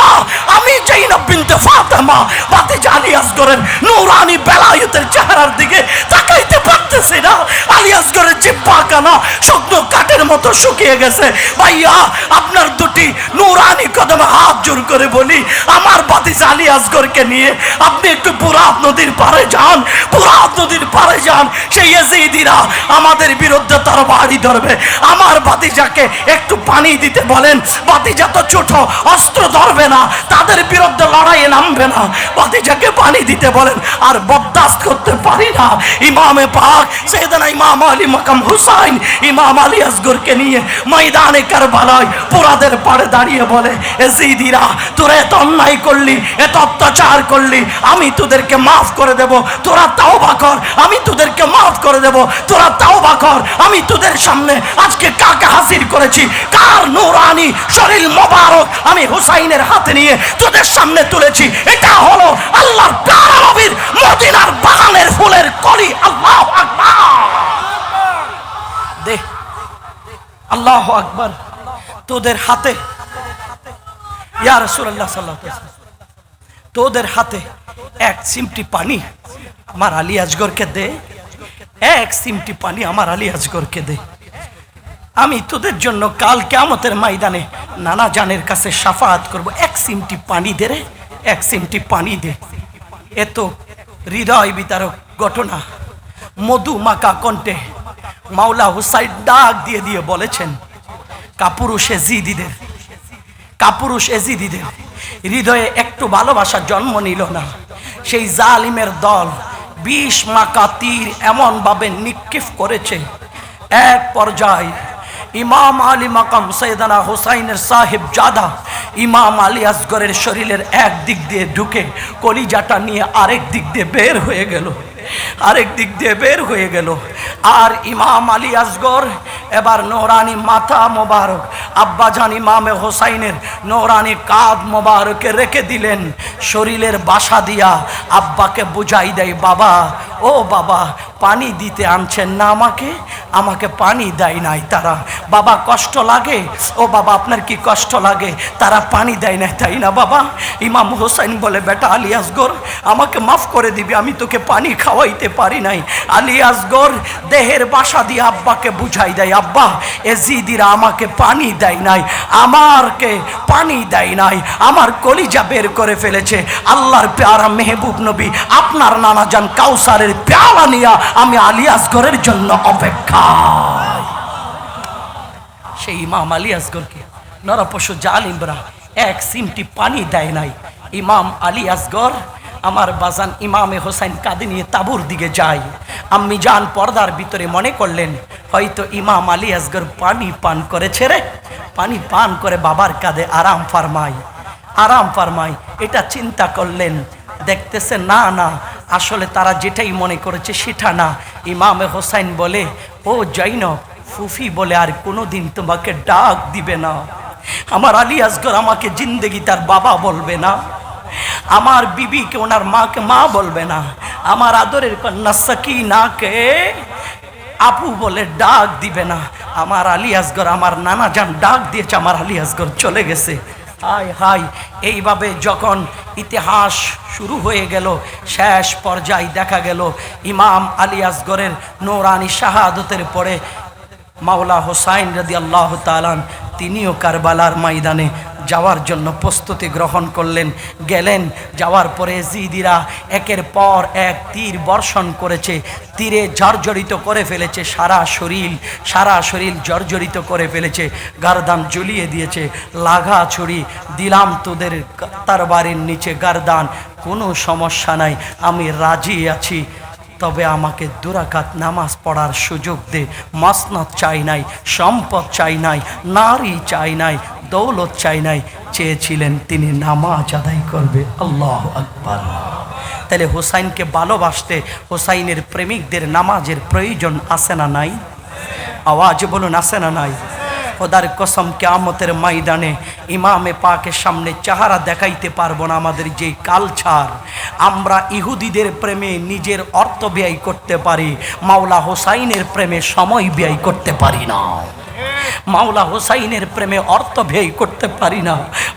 S1: আমি জৈনব বিনতে ফাতেমা ভাতিজা আলী আসগরের নূরানি বেলায়েতের চেহারার দিকে তাকাইতে পারতেছি না। আলী আসগরের জিহ্বা কানা শুকনো কাঠের মতো শুকিয়ে গেছে। ভাইয়া, আপনার দুটি নূরানি কদমে হাত জোর করে বলি, আমার ভাতিজা আলী আসগরকে নিয়ে আপনি একটু ফুরাত নদীর পাড়ে যান, ফুরাত নদীর পাড়ে যান। সেই ইয়াজিদিরা আমাদের বিরুদ্ধে তার বাড়ি ধরবে, আমার ভাতিজাকে একটু পানি দিতে বলেন। ভাতিজা তো ছোট, অস্ত্র ধরবে না, তাদের বিরুদ্ধে লড়াইয়ে নামবে না, ভাতিজাকে পানি দিতে বলেন। আর বরদাস্ত করতে পারি না, ইমামে পাক সাইয়েদনা ইমাম আলী মাকাম হুসাইন ইমাম আলী আসগরকে নিয়ে ময়দানে কারবালায় পুরাদের পাড়ে দাঁড়িয়ে বলে, ইয়াজিদিরা তোরা এত অন্যায় করলি, এত অত্যাচার করলি, আমি তোদেরকে মাফ করে দেব, তোরা তাওবা কর, আমি তোদেরকে মাফ করে দেব, তোরা তাওবা কর। আমি তোদের সামনে আজকে কাকে হাজির করেছি, কার নূরানি শরীর মোবারক আমি হুসাইনের হাতে নিয়ে তোদের সামনে তুলেছি। এটা হলো আল্লাহর প্যারা নবীর মদিনার বাগানের ফুলের কলি। আল্লাহু আকবার, দে আল্লাহু আকবার। তোদের হাতে ইয়া রাসূলুল্লাহ সাল্লাল্লাহু আলাইহি ওয়াসাল্লাম, তোদের হাতে 1 চিমটি পানি আমার আলী আসগরকে দে, 1 চিমটি পানি আমার আলী আসগরকে দে। আমি তোদের জন্য কাল কিয়ামতের ময়দানে নানা জানের কাছে শাফাআত করব। 1 চিমটি পানি দে রে, 1 চিমটি পানি দে। এত হৃদয় বিতারক ঘটনা মধু মাকা কণ্ঠে মাওলা হুসাইন ডাক দিয়ে দিয়ে বলেছেন, কাপুরুষ এজিদিদের হৃদয়ে একটু ভালোবাসা জন্ম নিল না। সেই জালিমের দল 20 মাকা তীর এমন ভাবে নিক্ষেপ করেছে, এক পর্যায়ে ইমাম আলী মাকাম সাইয়েদনা হুসাইনের সাহেব জাদা ইমাম আলী আসগরের শরীরের এক দিক দিয়ে ঢুকে কলিজাটা নিয়ে আরেক দিক দিয়ে বের হয়ে গেল। আর ইমাম আলী আসগর এবার নূরানি মাথা মোবারক আব্বাজান ইমামে হোসাইনের নূরানি কাঁধ মোবারকে রেখে দিলেন। শরীরের বাসা দিয়া আব্বাকে বুঝাই দেয়, বাবা ও বাবা, পানি দিতে আনছেন না আমাকে পানি দেয় নাই তারা। বাবা কষ্ট লাগে? ও বাবা আপনার কি কষ্ট লাগে? তারা পানি দেয় নাই তাই না বাবা? ইমাম হোসেন বলে, বেটা আলী আসগর আমাকে মাফ করে দিবি, আমি তোকে পানি খাওয়াইতে পারি নাই। আলী আসগর দেহের বাসা দিয়ে আব্বাকে বুঝাই দেয়, আব্বা এজিদিরা আমাকে পানি দেয় নাই, আমারকে পানি দেয় নাই, আমার কলিজা বের করে ফেলেছে। আল্লাহর প্যারা মেহবুব নবী আপনার নানা জান কাউসারের পেয়ালা নিয়া আমি আলী আসগরের জন্য অপেক্ষা। সেই ইমাম আলী আসগরকে নরপশু জালিমরা 1 চিমটি পানি দেয় নাই, ইমাম আলী আসগর আমার বাজান ইমামে হোসেন কাঁধে নিয়ে তাঁবুর দিকে যায়। আম্মি জান পর্দার ভিতরে মনে করলেন হয়তো ইমাম আলী আসগর পানি পান করেছে রে, পানি পান করে বাবার কাঁধে আরাম ফারমায়। এটা চিন্তা করলেন, দেখতেছে না না, আসলে তারা যেটাই মনে করেছে সেটা না। ইমামে হোসেন বলে, ও জৈনব, ফুফি বলে আর কোনোদিন তোমাকে ডাক দিবে না। আমার আলী আসগর আমাকে জিন্দেগি তার বাবা বলবে না, আমার বিবিকে ওনার মাকে মা বলবে না, আমার আদরের কন্যা সাকিনাকে আপু বলে ডাক দিবে না। আমার আলী আসগর, আমার নানা জান ডাক দিয়েছে, আমার আলী আসগর চলে গেছে। হায় হায়, এইভাবে যখন ইতিহাস শুরু হয়ে গেল, শেষ পর্যায়ে দেখা গেল ইমাম আলী আসগরের নূরানি শাহাদতের পরে মাওলা হোসাইন রাদিয়াল্লাহু তাআলা তিনিও কারবালার ময়দানে যাওয়ার জন্য প্রস্তুতি গ্রহণ করলেন। গেলেন, যাওয়ার পরে জিদিরা একের পর এক তীর বর্ষণ করেছে, তীরে জর্জরিত করে ফেলেছে সারা শরীর জর্জরিত করে ফেলেছে, গারদান জ্বলিয়ে দিয়েছে। লাগা ছুরি, দিলাম তোদের তরবারির নিচে গারদান, কোনো সমস্যা নাই, আমি রাজি আছি, তবে আমাকে দুরাকাত নামাজ পড়ার সুযোগ দে। মাসনাদ চাই নাই, সম্পদ চাই নাই, নারী চাই নাই, দৌলত চাই নাই, চেয়েছিলেন তিনি নামাজ আদায় করবে। আল্লাহু আকবার। তাহলে হোসাইনকে ভালোবাসতে হোসাইনের প্রেমিকদের নামাজের প্রয়োজন আছে না নাই? আওয়াজ বলুন, আছে না নাই? খোদার কসম, কিয়ামতের ময়দানে ইমামে পাকের সামনে চেহারা দেখাইতে পারবো না। আমাদের যে কালচার, আমরা ইহুদিদের প্রেমে নিজের অর্থ ব্যয় করতে পারি, মাওলা হোসাইনের প্রেমে সময় ব্যয় করতে পারি না। মাওলা হোসাইনের প্রেমে অর্থ ব্যয় করতে পারি না।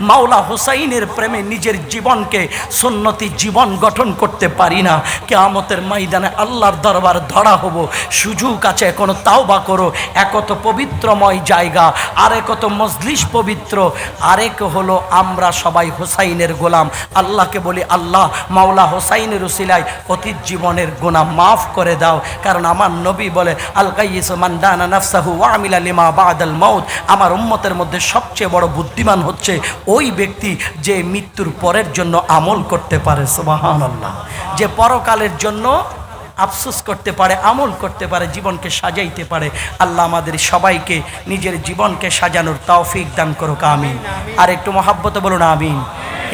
S1: মাওলা হোসাইনের প্রেমে নিজের জীবনকে সুন্নতি জীবন গঠন করতে পারি না। কিয়ামতের ময়দানে আল্লাহর দরবার ধরা হব, সুযোগ আছে এখনো তাওবা করো। এক তো পবিত্রময় জায়গা, আরেক তো মজলিস পবিত্র, আরেক হলো আমরা সবাই হোসাইনের গোলাম। আল্লাহকে বলি, আল্লাহ মাওলা হোসাইনের উসিলায় অতীত জীবনের গুনাহ মাফ করে দাও। কারণ আমার নবী বলে, আল কাইয়িসু মান দানা নাফসাহু ওয়া আমিলা লিমা বাদাল মাউত। আমার উম্মতের মধ্যে সবচেয়ে বড় বুদ্ধিমান হচ্ছে ওই ব্যক্তি যে মৃত্যুর পরের জন্য আমল করতে পারে। সুবহানাল্লাহ। যে পরকালের জন্য আফসোস করতে পারে, আমল করতে পারে, জীবনকে সাজাইতে পারে। আল্লাহ আমাদের সবাইকে নিজের জীবনকে সাজানোর তৌফিক দান করুক, আমিন। আর একটু মহাব্বতে বলুন আমিন।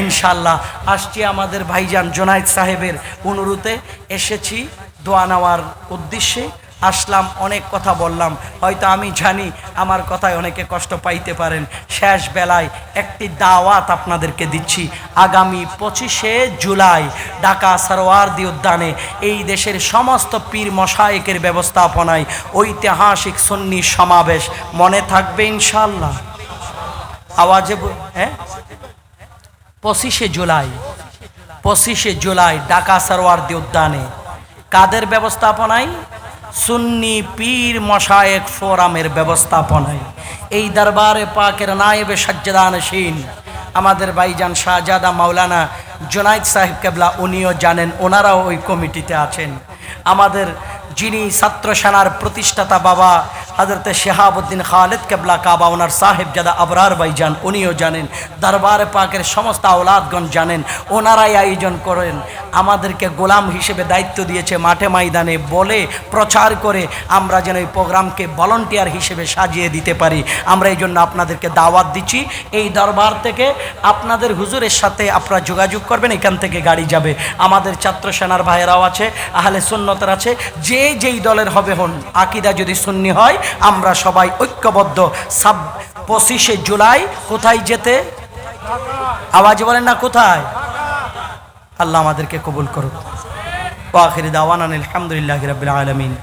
S1: ইনশাআল্লাহ আসছি আমাদের ভাইজান জোনায়েদ সাহেবের অনুরোধে এসেছি দোয়া নেওয়ার উদ্দেশ্যে। আসলাম, অনেক কথা বললাম, হয়তো আমি জানি আমার কথায় অনেকে কষ্ট পাইতে পারেন। শেষ বেলায় একটি দাওয়াত আপনাদেরকে দিচ্ছি। আগামী 25শে জুলাই ঢাকা সরওয়ার্দী উদ্যানে এই দেশের সমস্ত পীর মশায়েকের ব্যবস্থাপনায় ঐতিহাসিক সুন্নি সমাবেশ, মনে থাকবে ইনশাআল্লাহ? আওয়াজে হ্যাঁ, 25শে জুলাই ঢাকা সরওয়ার্দী উদ্যানে কাদের ব্যবস্থাপনায়? সুন্নি পীর মশায়েক ফোরামের ব্যবস্থাপনায়। এই দরবারে পাকের নায়েবে সাজ্জাদানশীন আমাদের ভাইজান শাহজাদা মাওলানা জোনায়েদ সাহেব কেবলা, উনিও জানেন, ওনারাও ওই কমিটিতে আছেন। আমাদের যিনি ছাত্র সেনার প্রতিষ্ঠাতা বাবা হযরত শিহাবুদ্দিন খালিদ কেবলা কাবা, ওনার সাহেবজাদা আবরার ভাইজান, উনিও জানেন। দরবারে পাকের সমস্ত আওলাদগণ জানেন, ওনারাই আয়োজন করেন। আমাদেরকে গোলাম হিসেবে দায়িত্ব দিয়েছে মাঠে ময়দানে বলে প্রচার করে আমরা যেন এই প্রোগ্রামকে ভলান্টিয়ার হিসেবে সাজিয়ে দিতে পারি। আমরা এই জন্য আপনাদেরকে দাওয়াত দিচ্ছি। এই দরবার থেকে আপনাদের হুজুরের সাথে আপনারা যোগাযোগ করবেন, এখান থেকে গাড়ি যাবে। আমাদের ছাত্র সেনার ভাইয়েরাও আছে, আহলে সুন্নতের আছে, যে যেই দলের হবে হন, আকীদা যদি সুন্নি হয়, আমরা সবাই ঐক্যবদ্ধ। 25শে জুলাই কোথায় যেতে? আওয়াজ বলেন না, কোথায়? আল্লাহ আমাদেরকে কবুল করুক। ওয়া আখিরু দাওয়ানা আলহামদুলিল্লাহি রাব্বিল আলামিন।